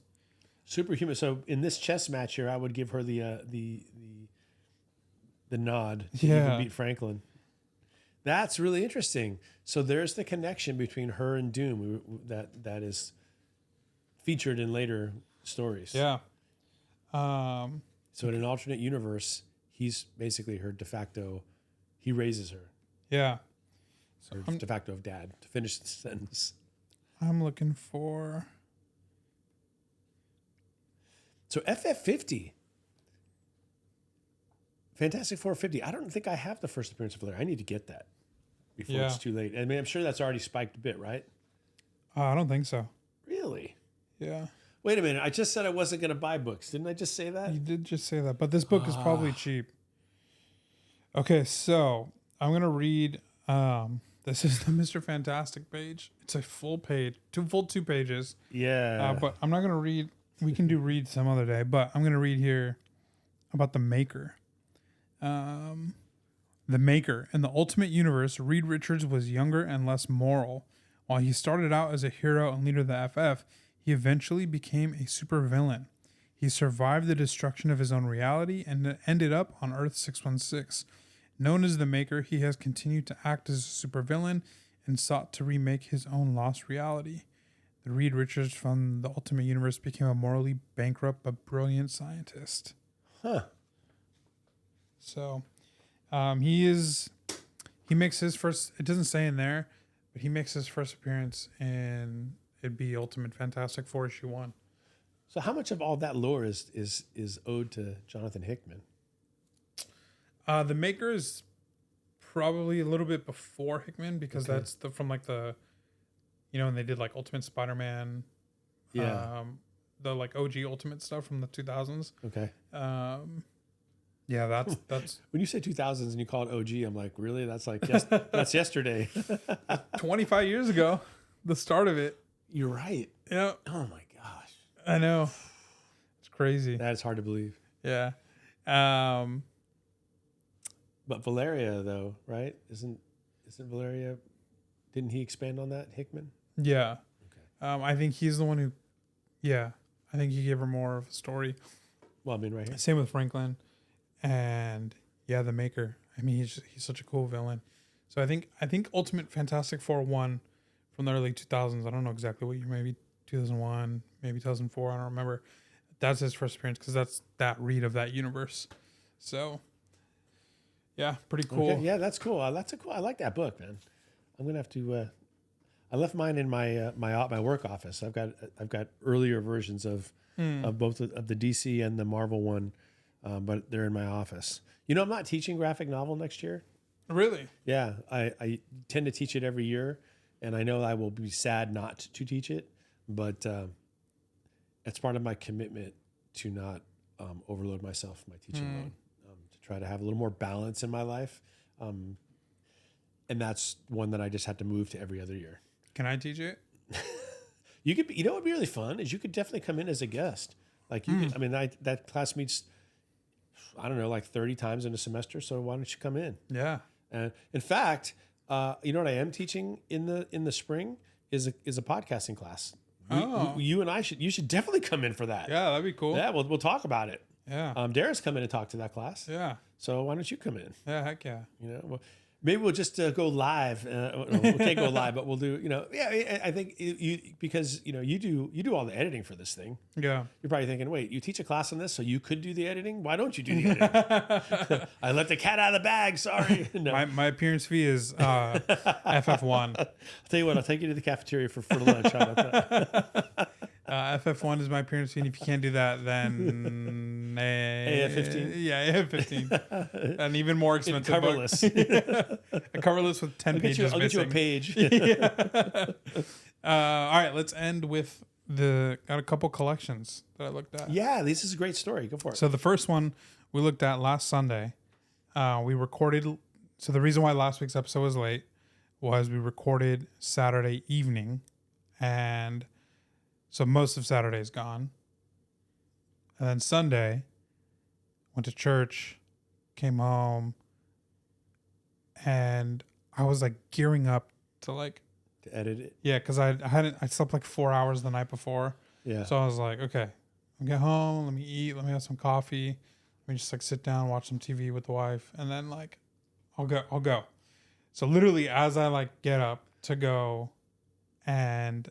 Superhuman. So in this chess match here, I would give her the nod to even beat Franklin. That's really interesting. So there's the connection between her and Doom that is featured in later stories. Yeah. So in an alternate universe, he's basically her de facto. He raises her. Yeah. So de facto of dad. To finish the sentence. I'm looking for. So FF50. Fantastic Four 50. I don't think I have the first appearance of Valeria. I need to get that before it's too late. I mean, I'm sure that's already spiked a bit, right? I don't think so. Really? Yeah. Wait a minute. I just said I wasn't going to buy books. Didn't I just say that? You did just say that, but this book is probably cheap. Okay, so I'm going to read. This is the Mr. Fantastic page. It's a full page, full 2 pages. Yeah. But I'm not going to read. We can read some other day, but I'm going to read here about the Maker. The Maker. In the Ultimate Universe, Reed Richards was younger and less moral. While he started out as a hero and leader of the FF, he eventually became a supervillain. He survived the destruction of his own reality and ended up on Earth 616. Known as the Maker, he has continued to act as a supervillain and sought to remake his own lost reality. The Reed Richards from the Ultimate Universe became a morally bankrupt but brilliant scientist. Huh. So, he makes his first, it doesn't say in there, but he makes his first appearance in, it'd be Ultimate Fantastic Four issue 1. So how much of all that lore is owed to Jonathan Hickman? The Maker is probably a little bit before Hickman because that's from like the, when they did like Ultimate Spider-Man, the like OG Ultimate stuff from the 2000s. Okay. Yeah, that's when you say 2000s and you call it OG, I'm like, really? That's like that's yesterday. 25 years ago, the start of it. You're right. Yeah. Oh my gosh. I know. It's crazy. That is hard to believe. Yeah. But Valeria though, right? Isn't Valeria, didn't he expand on that, Hickman? Yeah. Okay. I think he's the one who, I think he gave her more of a story. Well, I mean, right here. Same with Franklin. And the Maker. I mean, he's such a cool villain. So I think Ultimate Fantastic Four 1 from the early 2000s. I don't know exactly what year, maybe 2001, maybe 2004. I don't remember. That's his first appearance because that's that read of that universe. So, yeah, pretty cool. Okay. Yeah, that's cool. I like that book, man. I'm gonna have to. I left mine in my my work office. I've got earlier versions of both of the DC and the Marvel one. But they're in my office. I'm not teaching graphic novel next year. Really? Yeah, I tend to teach it every year, and I know I will be sad not to teach it, but it's part of my commitment to not overload myself, my teaching load, to try to have a little more balance in my life, and that's one that I just had to move to every other year. Can I teach it? You could, what would be really fun is you could definitely come in as a guest. Like you, could, I mean, that class meets, I don't know, like 30 times in a semester. So why don't you come in? Yeah. And in fact, you know what I am teaching in the spring is a podcasting class. You and you should definitely come in for that. Yeah, that'd be cool. Yeah, we'll talk about it. Yeah. Dara's come in and talk to that class. Yeah. So why don't you come in? Yeah, heck yeah. Well, maybe we'll just go live. We can't go live, but we'll do. Yeah. I think because you do all the editing for this thing. Yeah. You're probably thinking, wait, you teach a class on this, so you could do the editing. Why don't you do the editing? I let the cat out of the bag. Sorry. No. My appearance fee is FF1. I'll tell you what. I'll take you to the cafeteria for lunch. How about that? FF1 is my appearance fee, and if you can't do that, then AF15. Yeah, AF15, an even more expensive coverless. A coverless with 10 pages. I'll get you a page. All right, let's end with got a couple collections that I looked at. Yeah, this is a great story. Go for it. So the first one we looked at last Sunday. We recorded. So the reason why last week's episode was late was we recorded Saturday evening, and so most of Saturday is gone. And then Sunday, went to church, came home, and I was like gearing up to edit it. Yeah, because I slept like 4 hours the night before. Yeah. So I was like, okay, I'll get home, let me eat, let me have some coffee, let me just like sit down, watch some TV with the wife, and then like I'll go. So literally as I like get up to go and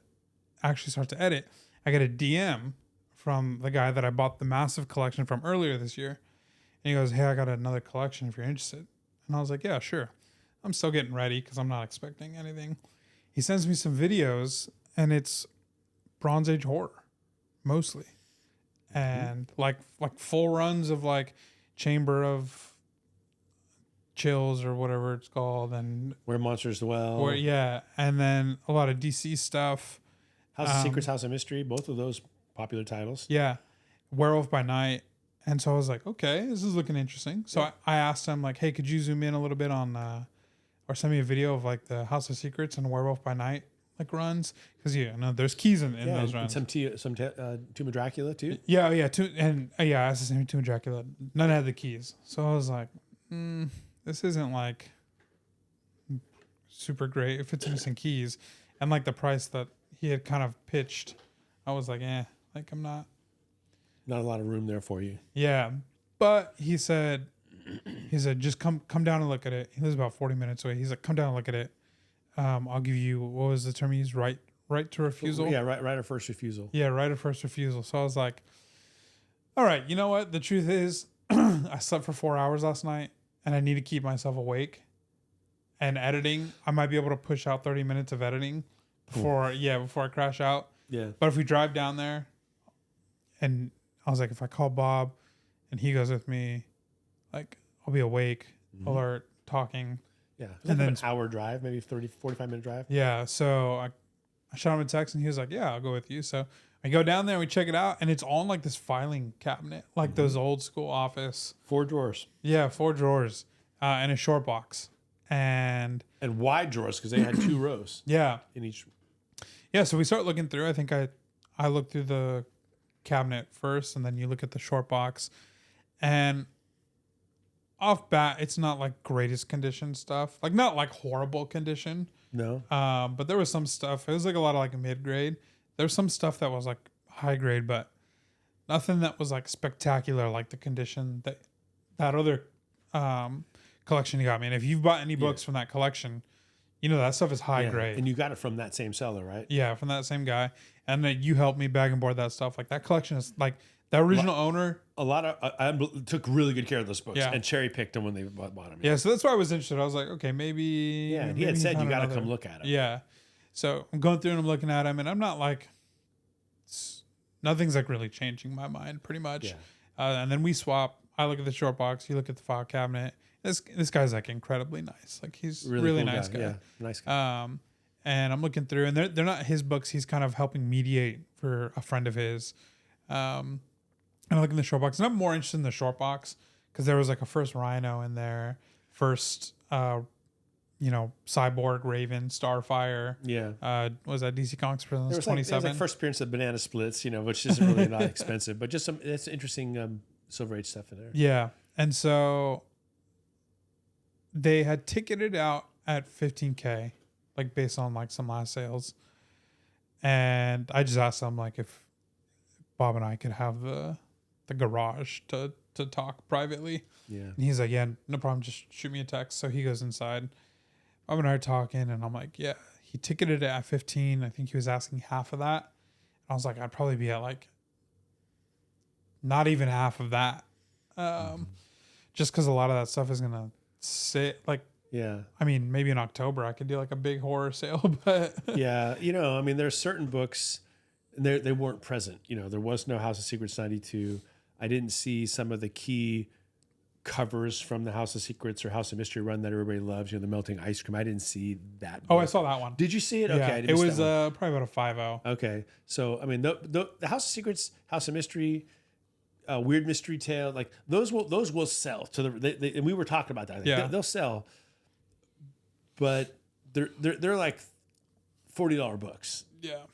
actually start to edit, I get a DM from the guy that I bought the massive collection from earlier this year. And he goes, hey, I got another collection if you're interested. And I was like, yeah, sure. I'm still getting ready because I'm not expecting anything. He sends me some videos, and it's Bronze Age horror, mostly. And like full runs of like Chamber of Chills or whatever it's called. And Where Monsters Dwell. yeah. And then a lot of DC stuff. House of Secrets, House of Mystery, both of those popular titles. Yeah. Werewolf by Night. And so I was like, okay, this is looking interesting. So I asked him like, hey, could you zoom in a little bit on, or send me a video of like the House of Secrets and Werewolf by Night like runs? Because there's keys in those runs. And some Tomb of Dracula too. Yeah. I asked the same Tomb of Dracula. None had the keys. So I was like, this isn't like super great if it's missing keys. And like the price that he had kind of pitched, I was like, like I'm not a lot of room there for you. Yeah. But he said just come down and look at it. He lives about 40 minutes away. He's like, come down and look at it. I'll give you, what was the term he used? Right to refusal. Yeah. Right of first refusal. Yeah. Right of first refusal. So I was like, all right, you know what? The truth is I slept for 4 hours last night and I need to keep myself awake, and editing, I might be able to push out 30 minutes of editing before I crash out. Yeah. But if we drive down there, and I was like, if I call Bob and he goes with me, like I'll be awake, alert, talking. Yeah. And then an hour drive, maybe 30, 45-minute drive. Yeah. So I shot him a text and he was like, yeah, I'll go with you. So I go down there, we check it out, and it's all in like this filing cabinet, like those old school office. 4 drawers. Yeah, 4 drawers, and a short box. And wide drawers because they had 2 rows. Yeah. In each. Yeah. So we start looking through. I think I looked through the cabinet first, and then you look at the short box, and off bat, it's not like greatest condition stuff, like not like horrible condition. No. But there was some stuff. It was like a lot of like mid grade. There was some stuff that was like high grade, but nothing that was like spectacular, like the condition that other collection you got me. And if you've bought any books from that collection, that stuff is high grade. And you got it from that same seller, right? Yeah, from that same guy. And then you helped me bag and board that stuff. Like that collection is like the original owner. A lot of I took really good care of those books and cherry picked them when they bought them. Yeah, so that's why I was interested. I was like, okay, maybe. Yeah, and he had said you got to come look at them. Yeah, so I'm going through and I'm looking at them, and I'm not like, nothing's like really changing my mind, pretty much. Yeah. And then we swap. I look at the short box. You look at the file cabinet. This guy's like incredibly nice. Like he's really cool nice guy. Yeah, nice guy. And I'm looking through, and they're not his books. He's kind of helping mediate for a friend of his. And I look in the short box, and I'm more interested in the short box because there was like a first Rhino in there, first Cyborg, Raven, Starfire. Yeah. Was that DC Comics Presents There was 27? like first appearance of Banana Splits, which isn't really not expensive, but just that's interesting Silver Age stuff in there. Yeah. And so they had ticketed out at 15K, like based on like some last sales. And I just asked them like if Bob and I could have the garage to talk privately. Yeah. And he's like, yeah, no problem. Just shoot me a text. So he goes inside. Bob and I are talking, and I'm like, yeah, he ticketed it at 15. I think he was asking half of that. I was like, I'd probably be at like not even half of that. Just because a lot of that stuff is going to sit like, yeah. I mean, maybe in October I could do like a big horror sale, but yeah, I mean, there's certain books, and they weren't present. There was no House of Secrets 92. I didn't see some of the key covers from the House of Secrets or House of Mystery run that everybody loves. The melting ice cream. I didn't see that book. Oh, I saw that one. Did you see it? Yeah, Okay, I didn't it miss was that one. probably about a 5.0. Okay, so I mean, the House of Secrets, House of Mystery, Weird Mystery Tale, like those will sell to the. And we were talking about that. Yeah, they'll sell, but they're like $40 books. Yeah,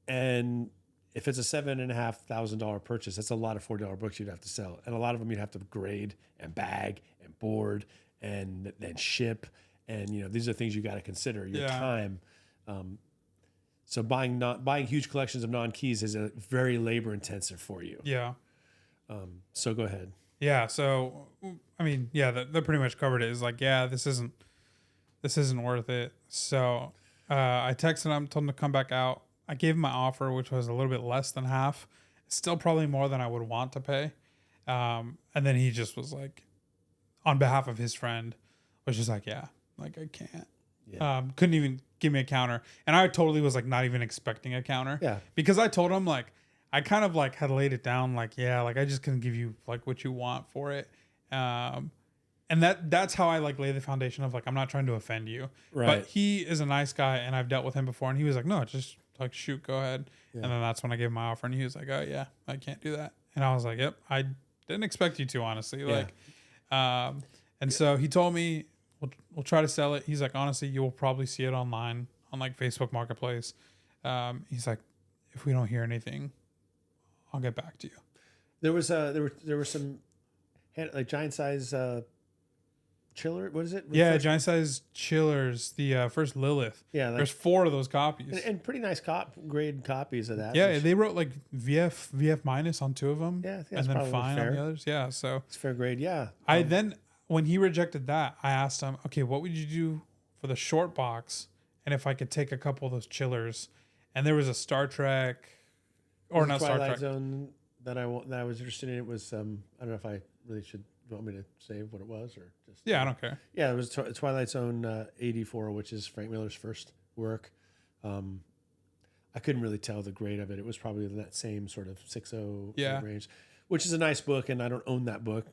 and if it's a $7,500 purchase, that's a lot of $40 books you'd have to sell, and a lot of them you'd have to grade and bag and board and then ship, and these are things you got to consider your time. So buying huge collections of non-keys is a very labor intensive for you. Yeah. So go ahead. Yeah. So I mean, yeah, that pretty much covered it. It's like, yeah, this isn't worth it. So I texted him, told him to come back out. I gave him my offer, which was a little bit less than half. It's still probably more than I would want to pay. And then he just was like, on behalf of his friend, was just like, yeah, like I can't. Yeah. Couldn't even give me a counter. And I totally was like not even expecting a counter. Yeah. Because I told him like, I kind of like had laid it down like, yeah, like I just couldn't give you like what you want for it. And that's how I like lay the foundation of like, I'm not trying to offend you. Right. But he is a nice guy and I've dealt with him before. And he was like, no, just like, shoot, go ahead. Yeah. And then that's when I gave him my offer and he was like, oh yeah, I can't do that. And I was like, yep, I didn't expect you to, honestly. Yeah. Like, and so he told me we'll try to sell it. He's like, honestly, you will probably see it online on like Facebook Marketplace. He's like, if we don't hear anything, I'll get back to you. There were some like giant size chiller. What is it? Giant size chillers. The first Lilith. Yeah, there's 4 of those copies and pretty nice grade copies of that. Yeah, they wrote like VF minus on 2 of them. Yeah, and then fine fair on the others. Yeah, so it's fair grade. Yeah. I then when he rejected that, I asked him, okay, what would you do for the short box, and if I could take a couple of those chillers, and there was a Star Trek. Or not Star Trek. Zone that I was interested in. It was I don't know if I really should want me to say what it was or just. Yeah, I don't care. Yeah, it was Twilight Zone 84, which is Frank Miller's first work. I couldn't really tell the grade of it. It was probably in that same sort of 6.0 range, which is a nice book, and I don't own that book,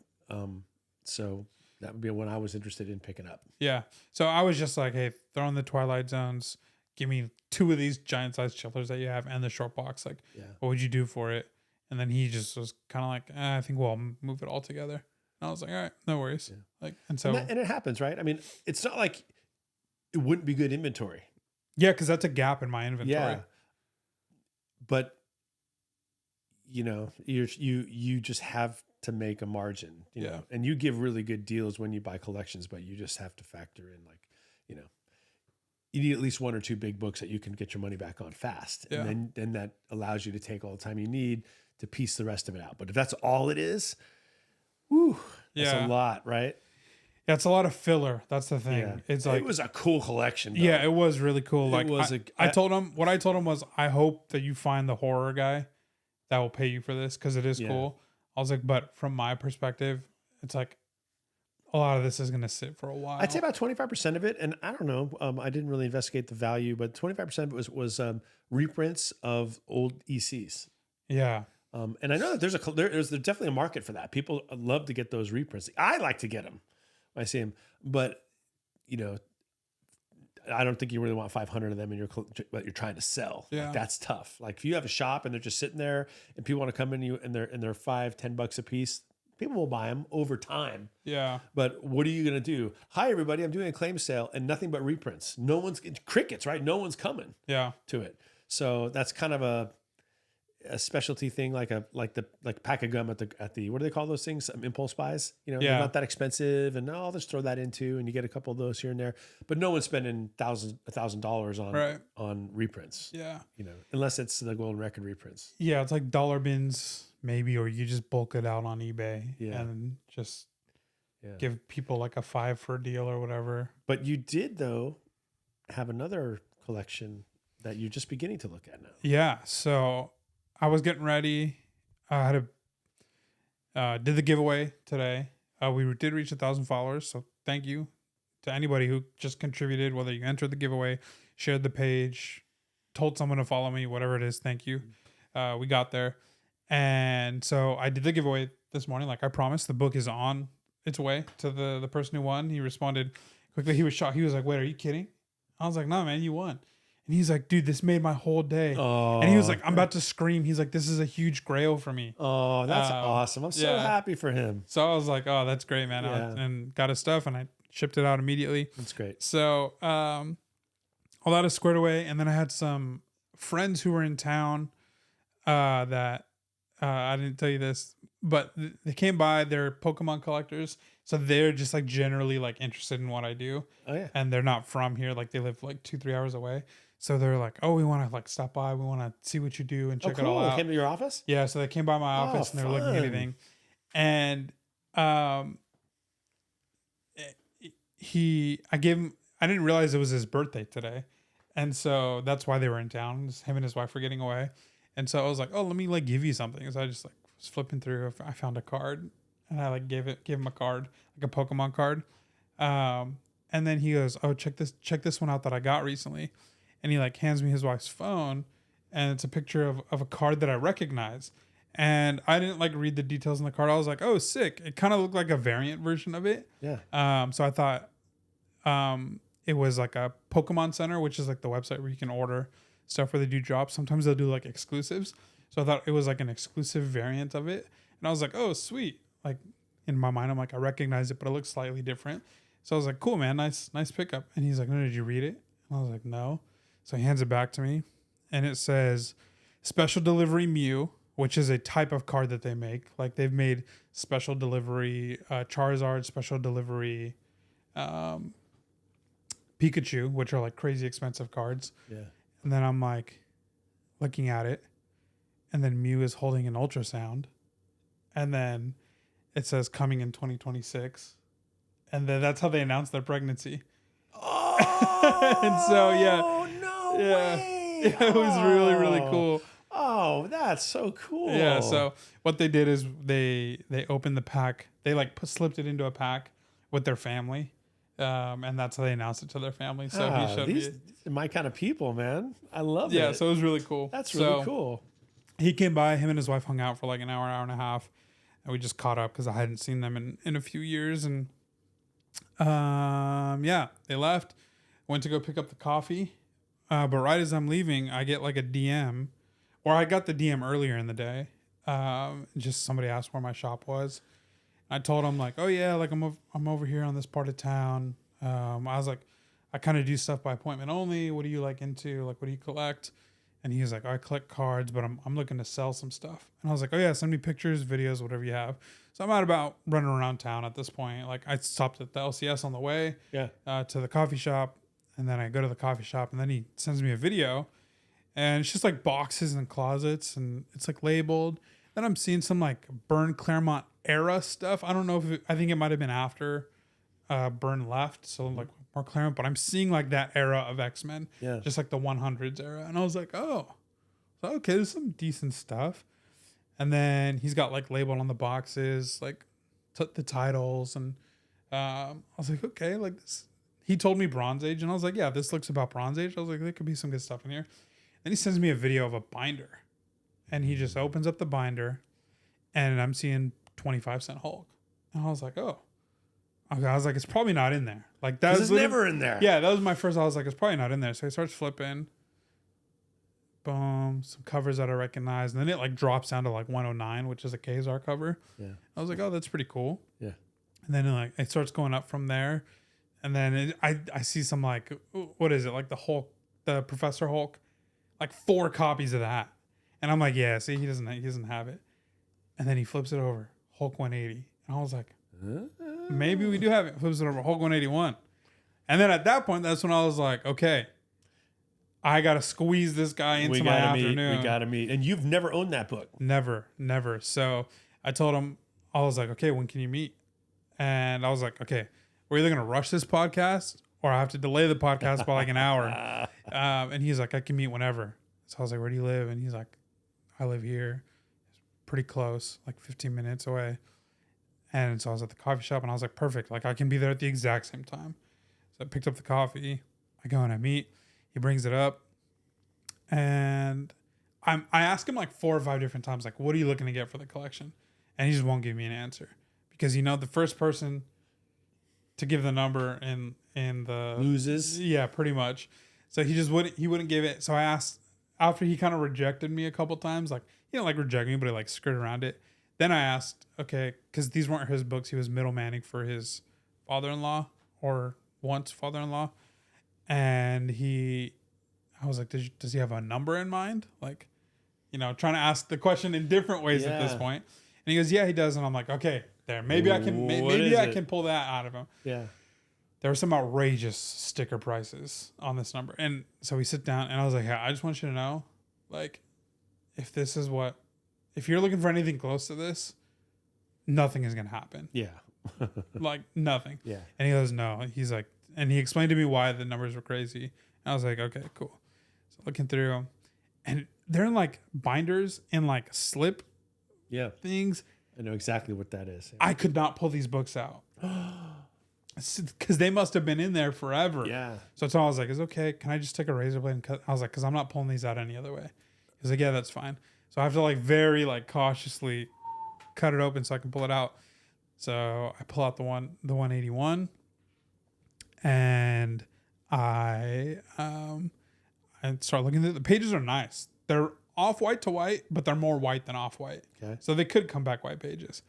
so that would be one I was interested in picking up. Yeah, so I was just like, hey, throw in the Twilight Zones. Give me 2 of these giant size chillers that you have and the short box. Like, what would you do for it? And then he just was kind of like, I think we'll move it all together. And I was like, all right, no worries. Yeah. Like, and so and it happens, right? I mean, it's not like it wouldn't be good inventory. Yeah, because that's a gap in my inventory. Yeah, but you just have to make a margin. You know? And you give really good deals when you buy collections, but you just have to factor in like, you need at least 1 or 2 big books that you can get your money back on fast. Yeah. And then that allows you to take all the time you need to piece the rest of it out. But if that's all it is, that's a lot, right? Yeah, it's a lot of filler. That's the thing. Yeah. It's like, it was a cool collection, though. Yeah, it was really cool. Like I told him was, I hope that you find the horror guy that will pay you for this because it is cool. I was like, but from my perspective, it's like, a lot of this is going to sit for a while. I'd say about 25% of it, and I don't know, I didn't really investigate the value, but 25% of it was reprints of old ECs. Yeah. And I know that there's definitely a market for that. People love to get those reprints. I like to get them when I see them, but I don't think you really want 500 of them in what you're trying to sell. Yeah. Like, that's tough. Like if you have a shop and they're just sitting there and people want to come in and they're $5-10 a piece, People will buy them over time. Yeah. But what are you going to do? Hi, everybody. I'm doing a claim sale and nothing but reprints. No one's crickets, right? No one's coming Yeah. to it. So that's kind of a specialty thing, like pack of gum at the what do they call those things? Impulse buys. They're not that expensive, and I'll just throw that into, and you get a couple of those here and there. But no one's spending $1,000 on reprints. Yeah. Unless it's the golden record reprints. Yeah, it's like dollar bins maybe, or you just bulk it out on eBay and just give people like a $5 for a deal or whatever. But you did though have another collection that you're just beginning to look at now. Yeah. So I was getting ready. I had did the giveaway today. We did reach 1,000 followers. So thank you to anybody who just contributed, whether you entered the giveaway, shared the page, told someone to follow me, whatever it is. Thank you. We got there. And so I did the giveaway this morning. Like I promised, the book is on its way to the person who won. He responded quickly. He was shocked. He was like, wait, are you kidding? I was like, no, man, you won. And he's like, dude, this made my whole day. Oh, and he was like, I'm about to scream. He's like, this is a huge grail for me. Oh, that's awesome. I'm so happy for him. So I was like, oh, that's great, man. And got his stuff and I shipped it out immediately. That's great. So all that is squared away. And then I had some friends who were in town that I didn't tell you this, but they came by. They're Pokemon collectors. So they're just like generally like interested in what I do. Oh, yeah. And they're not from here. Like they live like 2-3 hours away. So they're like, oh, we want to like stop by. We want to see what you do and check it all out. They came to your office? Yeah. So they came by my office and they were looking at everything. And I didn't realize it was his birthday today. And so that's why they were in town. Just him and his wife were getting away. And so I was like, oh, let me like give you something. So I just like was flipping through. I found a card and I like gave him a card, like a Pokemon card. And then he goes, oh, check this one out that I got recently. And he like hands me his wife's phone and it's a picture of a card that I recognize. And I didn't like read the details in the card. I was like, oh, sick. It kind of looked like a variant version of it. Yeah. So I thought it was like a Pokemon Center, which is like the website where you can order stuff where they do drops. Sometimes they'll do like exclusives. So I thought it was like an exclusive variant of it. And I was like, oh, sweet. Like in my mind, I'm like, I recognize it, but it looks slightly different. So I was like, cool, man. Nice pickup. And he's like, no, did you read it? And I was like, no. So he hands it back to me and it says special delivery Mew, which is a type of card that they make. Like they've made special delivery Charizard, special delivery Pikachu, which are like crazy expensive cards. Yeah. And then I'm like looking at it and then Mew is holding an ultrasound and then it says coming in 2026. And then that's how they announced their pregnancy. Oh, and so, yeah. No yeah. way. Yeah, it was really, really cool. Oh, that's so cool. Yeah. So what they did is they opened the pack. They like slipped it into a pack with their family. And that's how they announced it to their family. So he showed these me. are my kind of people, man. I love it. Yeah. So it was really cool. That's really cool. He came by, him and his wife hung out for like an hour and a half. And we just caught up because I hadn't seen them in a few years. And they left. Went to go pick up the coffee. But right as I'm leaving, I get like a DM. Or I got the DM earlier in the day. Just somebody asked where my shop was. I told him like, oh yeah, like I'm over here on this part of town. I was like, I kind of do stuff by appointment only. What do you like into? Like, what do you collect? And he was like, oh, I collect cards, but I'm looking to sell some stuff. And I was like, oh yeah, send me pictures, videos, whatever you have. So I'm out about running around town at this point. Like I stopped at the LCS on the way to the coffee shop. And then I go to the coffee shop and then he sends me a video and it's just like boxes and closets and it's like labeled. Then I'm seeing some like Burn Claremont era stuff. I don't know if I think it might've been after Burn left. So like more Claremont, but I'm seeing like that era of X-Men, just like the 100s era. And I was like, oh, okay, there's some decent stuff. And then he's got like labeled on the boxes, like the titles. And I was like, okay, like this. He told me Bronze Age, and I was like, yeah, this looks about Bronze Age. I was like, there could be some good stuff in here. Then he sends me a video of a binder, and he just opens up the binder, and I'm seeing 25-cent Hulk. And I was like, oh. Okay, I was like, it's probably not in there. Like that was never in there. Yeah, that was my first. I was like, it's probably not in there. So he starts flipping, boom, some covers that I recognize, and then it like drops down to like 109, which is a Kazar cover. Yeah. I was like, oh, that's pretty cool. Yeah. And then like it starts going up from there, and then I see some like, what is it, like the Hulk, the Professor Hulk, like 4 copies of that, and I'm like, yeah, see, he doesn't have it, and then he flips it over, Hulk 180, and I was like, maybe we do have it. Flips it over, Hulk 181, and then at that point, that's when I was like, okay, I gotta squeeze this guy into my afternoon. We gotta meet, and you've never owned that book. Never. So I told him, I was like, okay, when can you meet? And I was like, okay, we're either going to rush this podcast or I have to delay the podcast by like an hour. And he's like, I can meet whenever. So I was like, where do you live? And he's like, I live here. It's pretty close, like 15 minutes away. And so I was at the coffee shop and I was like, perfect. Like I can be there at the exact same time. So I picked up the coffee. I go and I meet. He brings it up. And I asked him like 4 or 5 different times, like, what are you looking to get for the collection? And he just won't give me an answer. Because, the first person to give the number in the... Loses? Yeah, pretty much. So he wouldn't give it. So I asked, after he kind of rejected me a couple times, like, he didn't like reject me, but he like skirted around it. Then I asked, okay, because these weren't his books. He was middlemaning for his father-in-law or once father-in-law. And I was like, does he have a number in mind? Like, trying to ask the question in different ways at this point. And he goes, yeah, he does. And I'm like, okay, there. Maybe I can pull that out of him. Yeah. There were some outrageous sticker prices on this number. And so we sit down and I was like, yeah, I just want you to know, like, if you're looking for anything close to this, nothing is going to happen. Yeah. Like nothing. Yeah. And he goes, no. He's like, and he explained to me why the numbers were crazy. And I was like, okay, cool. So looking through them, and they're in like binders and like slip things. I know exactly what that is. I could not pull these books out because they must have been in there forever. Yeah. So I was like, "Is okay? Can I just take a razor blade and cut?" I was like, "Because I'm not pulling these out any other way." He's like, "Yeah, that's fine." So I have to like very like cautiously cut it open so I can pull it out. So I pull out the 181, and I start looking at it. The pages are nice. They're off-white to white, but they're more white than off-white. Okay. So they could come back white pages.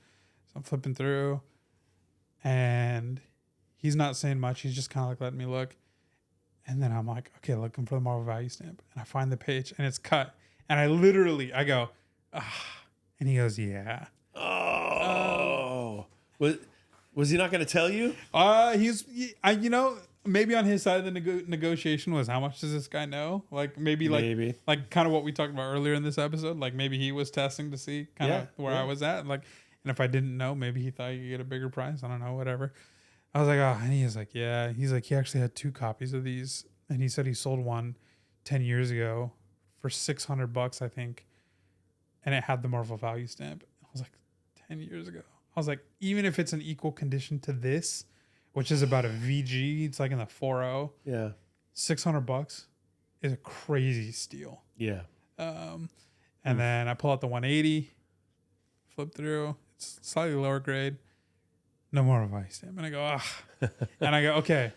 So I'm flipping through, and he's not saying much. He's just kind of like letting me look. And then I'm like, okay, looking for the Marvel value stamp. And I find the page, and it's cut. And I go, ah. And he goes, yeah. Oh. Was he not going to tell you? Maybe on his side of the negotiation was, how much does this guy know? Like maybe like kind of what we talked about earlier in this episode. Like maybe he was testing to see kind of where I was at. Like, and if I didn't know, maybe he thought he could get a bigger price. I don't know, whatever. I was like, oh, and he was like, yeah. He's like, he actually had 2 copies of these, and he said he sold one 10 years ago for $600, I think, and it had the Marvel value stamp. I was like, 10 years ago. I was like, even if it's an equal condition to this, which is about a VG, it's like in the 4.0. Yeah. $600 is a crazy steal. Yeah. And then I pull out the 180, flip through. It's slightly lower grade. No more of ice stamp. And I go, ah. And I go, okay.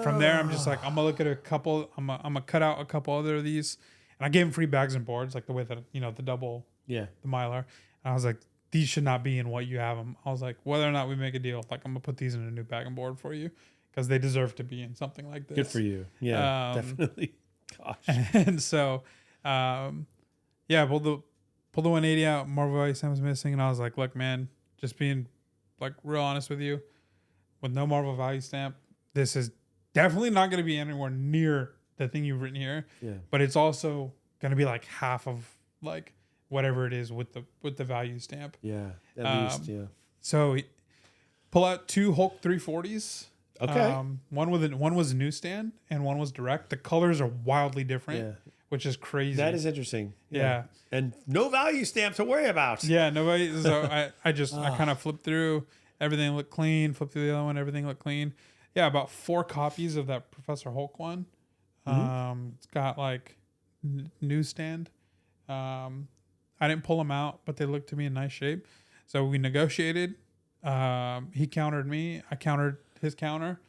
From there, I'm just like, I'm going to look at a couple. I'm going to cut out a couple other of these. And I gave him free bags and boards, like the way that, the double, the Mylar. And I was like, these should not be in what you have them. I was like, whether or not we make a deal, like I'm going to put these in a new bag and board for you because they deserve to be in something like this. Good for you. Yeah, definitely. Gosh. And so, pulled the 180 out. Marvel value stamp was missing. And I was like, look, man, just being like real honest with you, with no Marvel value stamp, this is definitely not going to be anywhere near the thing you've written here. Yeah. But it's also going to be like half of like whatever it is with the value stamp. Yeah. At least, yeah. So pull out 2 Hulk 340s. Okay. One was a newsstand and one was direct. The colors are wildly different, which is crazy. That is interesting. Yeah. And no value stamp to worry about. Yeah, nobody. So I kind of flipped through. Everything looked clean. Flipped through the other one. Everything looked clean. Yeah, about 4 copies of that Professor Hulk one. It's got like newsstand. I didn't pull them out, but they looked to me in nice shape. So we negotiated. He countered me. I countered his counter,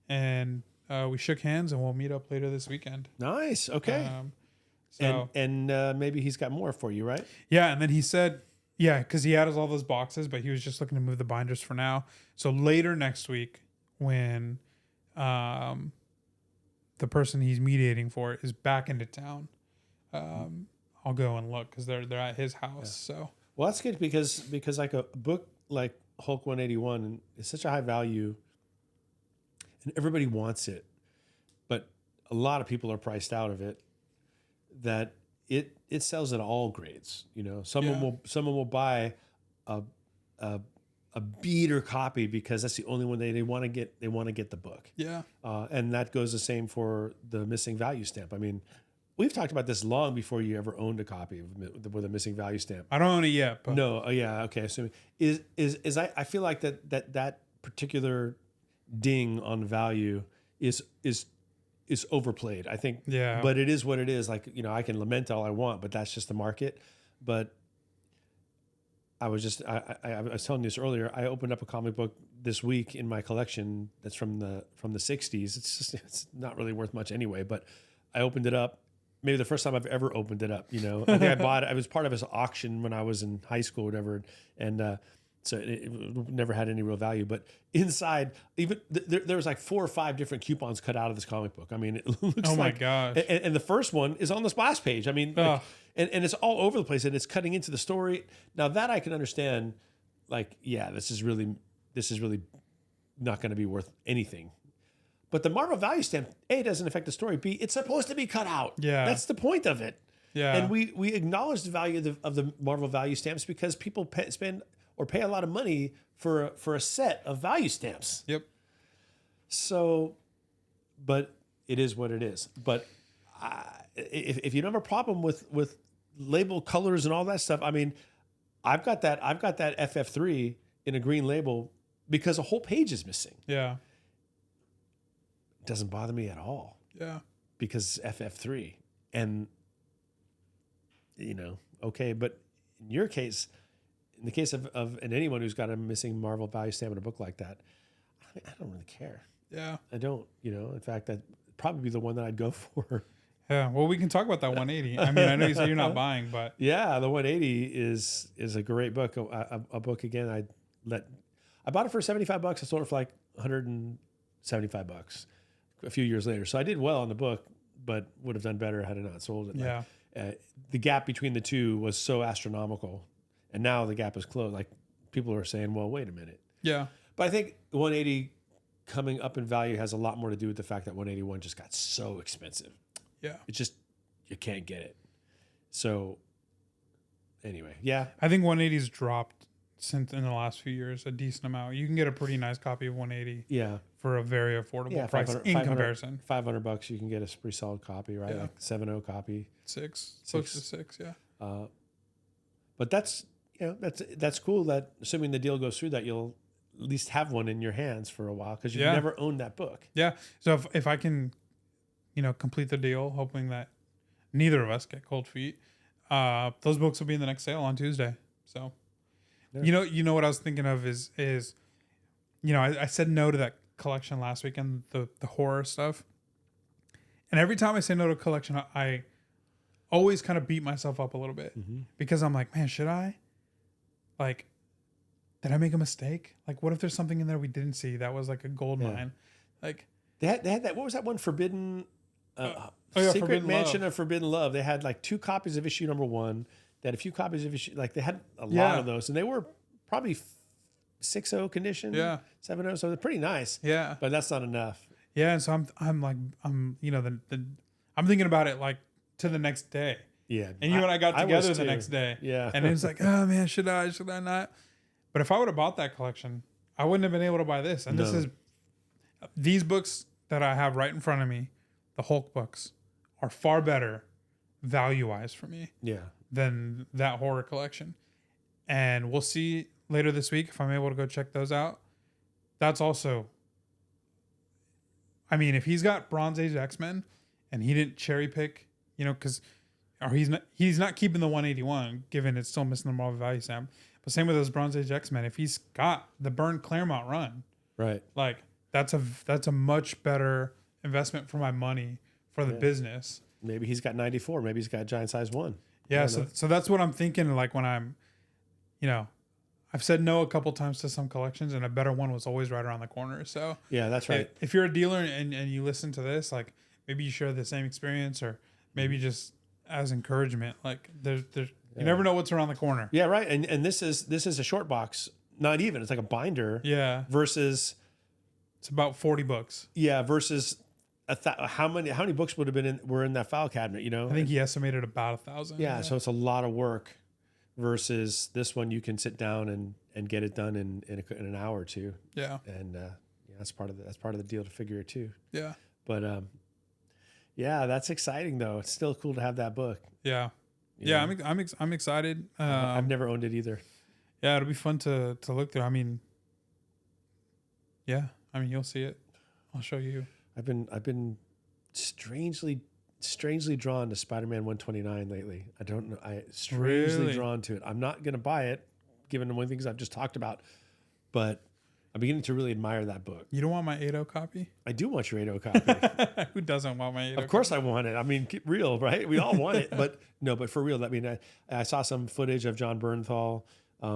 and we shook hands, and we'll meet up later this weekend. Nice. Okay. So and maybe he's got more for you, right? yeah, and then he said, yeah, because he had all those boxes, but he was just looking to move the binders for now. So later next week, when the person he's mediating for is back into town, I'll go and look because they're at his house. Yeah. So Well, that's good because like a book like Hulk 181 is such a high value, and everybody wants it, but a lot of people are priced out of it. That it sells at all grades. You know, someone will buy a beater copy because that's the only one they want to get. They want to get the book. yeah, And that goes the same for the missing value stamp. I mean, we've talked about this long before you ever owned a copy with a missing value stamp. I don't own it yet. But No, yeah, okay. So I feel like that particular ding on value is overplayed. I think, Yeah. But it is what it is. Like, you know, I can lament all I want, but that's just the market. But I was telling you this earlier. I opened up a comic book this week in my collection that's from the 60s. It's not really worth much anyway, but I opened it up. Maybe the first time I've ever opened it up. You know, I think I bought it. I was part of this auction when I was in high school or whatever, and so it never had any real value. But inside, even there was like 4 or 5 different coupons cut out of this comic book. I mean, it looks Oh my like, gosh. and the first one is on the splash page. I mean, like, and it's all over the place, and it's cutting into the story. Now that I can understand, like, yeah, this is really not going to be worth anything. But the Marvel value stamp, A, doesn't affect the story. B, it's supposed to be cut out. Yeah. That's the point of it. Yeah. And we acknowledge the value of the Marvel value stamps because people spend or pay a lot of money for a set of value stamps. Yep. So, but it is what it is. But if you don't have a problem with label colors and all that stuff, I mean, I've got that FF3 in a green label because a whole page is missing. Yeah. It doesn't bother me at all. Yeah. Because FF3 and, you know, okay. But in your case, in the case of and anyone who's got a missing Marvel value stamp in a book like that, I don't really care. Yeah. I don't, you know, in fact, that'd probably be the one that I'd go for. Yeah. Well, we can talk about that 180. I mean, I know you said you're not buying, but Yeah. The 180 is a great book. A book, again, I bought it for $75. I sold it for like $175 a few years later. So I did well on the book, but would have done better had I not sold it. yeah. The gap between the two was so astronomical, and now the gap is closed. Like, people are saying, well, wait a minute. Yeah. But I think 180 coming up in value has a lot more to do with the fact that 181 just got so expensive. Yeah. It just, you can't get it. So anyway, yeah. I think 180's dropped since in the last few years a decent amount. You can get a pretty nice copy of 180 Yeah. for a very affordable price 500 in comparison. $500 you can get a pretty solid copy, right? Yeah. Like 7.0 copy. Close to 6, yeah. But that's, you know, that's cool that assuming the deal goes through that you'll at least have one in your hands for a while because you've Yeah. never owned that book. Yeah. So if I can, you know, complete the deal, hoping that neither of us get cold feet, those books will be in the next sale on Tuesday. So, Yeah. you know what I was thinking of is, you know, I said no to that collection last weekend, the horror stuff. And every time I say no to a collection, I always kind of beat myself up a little bit because I'm like, man, should I? Like, did I make a mistake? Like, what if there's something in there we didn't see that was like a gold mine? Like, they had that. What was that one? Forbidden Secret Forbidden Mansion Love. of Forbidden Love. They had like 2 copies of issue number 1. They had a few copies of issue. Like, they had a lot Yeah. of those, and they were probably 6.0 condition. Yeah. 7.0. So they're pretty nice. yeah. But that's not enough. Yeah, and so I'm you know I'm thinking about it like to the next day. Yeah. And you and I got was together the too. next day. Yeah. And it was like, oh man, should I not? But if I would have bought that collection, I wouldn't have been able to buy this. And No. these books that I have right in front of me, the Hulk books, are far better value wise for me Yeah. than that horror collection. And we'll see later this week if I'm able to go check those out. That's also, I mean, if he's got Bronze Age X-Men and he didn't cherry pick, you know, or he's not keeping the 181, given it's still missing the Marvel value stamp. But same with those Bronze Age X-Men. If he's got the Byrne Claremont run, Right. like that's a much better investment for my money for the business maybe he's got 94. Maybe he's got giant size 1. Yeah. So that's what I'm thinking. Like when I'm, I've said no a couple times to some collections, and a better one was always right around the corner. So yeah, that's right. If you're a dealer and you listen to this, like maybe you share the same experience, or maybe just as encouragement. Like there's you never know what's around the corner. Yeah, right. And this is a short box. Not even. It's like a binder. Yeah. Versus. It's about 40 books. Yeah. Versus how many books were in that file cabinet? I think he estimated about 1,000. Yeah. So it's a lot of work. Versus this one, you can sit down and get it done in an hour or two. Yeah. And that's part of the deal to figure it too. Yeah. But yeah, that's exciting though. It's still cool to have that book. Yeah. Yeah. I'm excited. I've never owned it either. Yeah, it'll be fun to look through. I mean, you'll see it. I'll show you. I've been strangely drawn to Spider-Man 129 lately. I don't know. Strangely drawn to it. I'm not going to buy it, given the one things I've just talked about, but I'm beginning to really admire that book. You don't want my 8.0 copy? I do want your 8.0 copy. Who doesn't want my 8.0 Of course I want it. I mean, keep real, right? We all want it, but for real. I mean, I saw some footage of John Bernthal.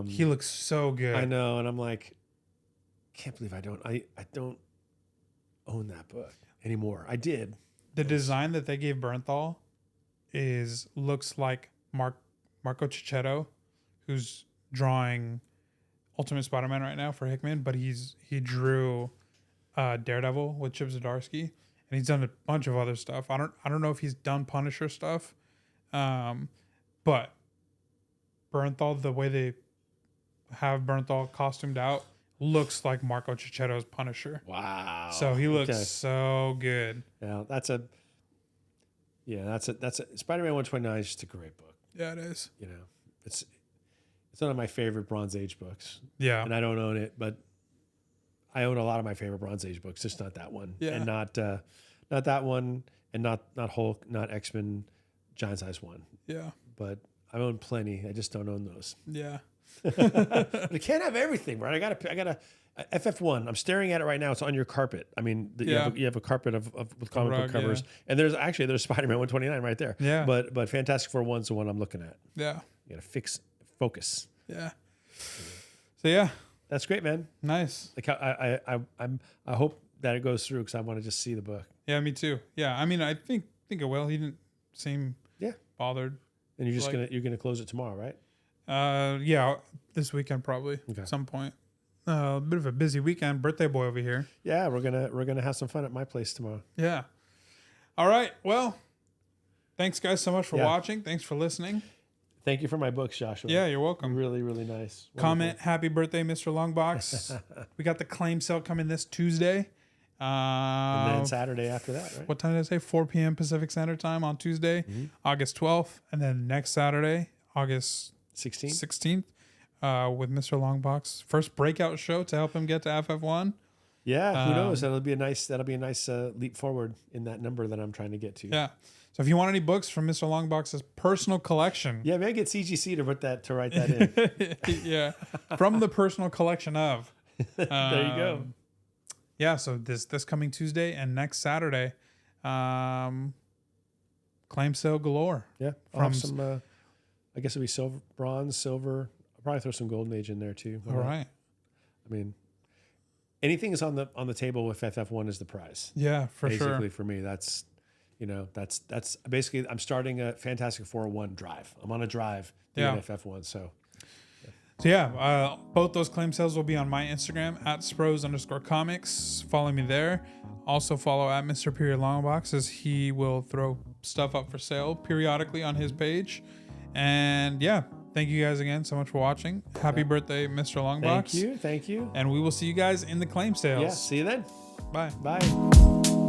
He looks so good. I know. And I'm like, can't believe I don't own that book anymore. I did. The design that they gave Bernthal looks like Marco Cicchetto, who's drawing Ultimate Spider-Man right now for Hickman, but he drew Daredevil with Chip Zdarsky, and he's done a bunch of other stuff. I don't know if he's done Punisher stuff, but Bernthal, the way they have Bernthal costumed out, looks like Marco Cicchetto's Punisher. Wow. So he looks so good. Yeah, that's a Spider-Man 129 is just a great book. Yeah, it is. It's one of my favorite Bronze Age books. Yeah. And I don't own it, but I own a lot of my favorite Bronze Age books, just not that one. Yeah. And not that one, and not Hulk, not X-Men, Giant Size 1. Yeah. But I own plenty. I just don't own those. Yeah. But I can't have everything, right? I gotta FF1. I'm staring at it right now. It's on your carpet. I mean, you have a carpet with comic book covers, and there's Spider-Man 129 right there. Yeah. But Fantastic Four 1's the one I'm looking at. Yeah. You gotta focus. Yeah. So yeah, that's great, man. Nice. Like I hope that it goes through because I want to just see the book. Yeah, me too. Yeah, I mean, I think it will. He didn't seem bothered. And you're gonna close it tomorrow, right? Yeah, this weekend probably at some point. A bit of a busy weekend. Birthday boy over here. Yeah, we're gonna have some fun at my place tomorrow. Yeah. All right. Well, thanks guys so much for watching. Thanks for listening. Thank you for my books, Joshua. Yeah, you're welcome. Really, really nice. Wonderful. Comment happy birthday, Mr. Longbox. We got the claim sale coming this Tuesday. And then Saturday after that, right? What time did I say? 4 p.m. Pacific Standard Time on Tuesday, August 12th. And then next Saturday, August 16th, with Mr. Longbox. First breakout show to help him get to FF1. Yeah, who knows? That'll be a nice leap forward in that number that I'm trying to get to. Yeah. So if you want any books from Mr. Longbox's personal collection. Yeah, maybe get CGC to write that in. Yeah. From the personal collection of. There you go. Yeah, so this coming Tuesday and next Saturday, claim sale galore. Yeah, from some. I guess it'll be silver, bronze, silver. I'll probably throw some golden age in there too. All right. I mean, anything is on the table with FF1 is the prize. Yeah, for sure. Basically, for me, that's basically I'm starting a Fantastic Four 1 drive. I'm on a drive doing FF1. So both those claim sales will be on my Instagram at @spros_comics. Follow me there. Also follow at Mr. Period Longbox, as he will throw stuff up for sale periodically on his page. And thank you guys again so much for watching. Happy birthday, Mr. Longbox. Thank you. And we will see you guys in the claim sales. Yeah, see you then. Bye. Bye.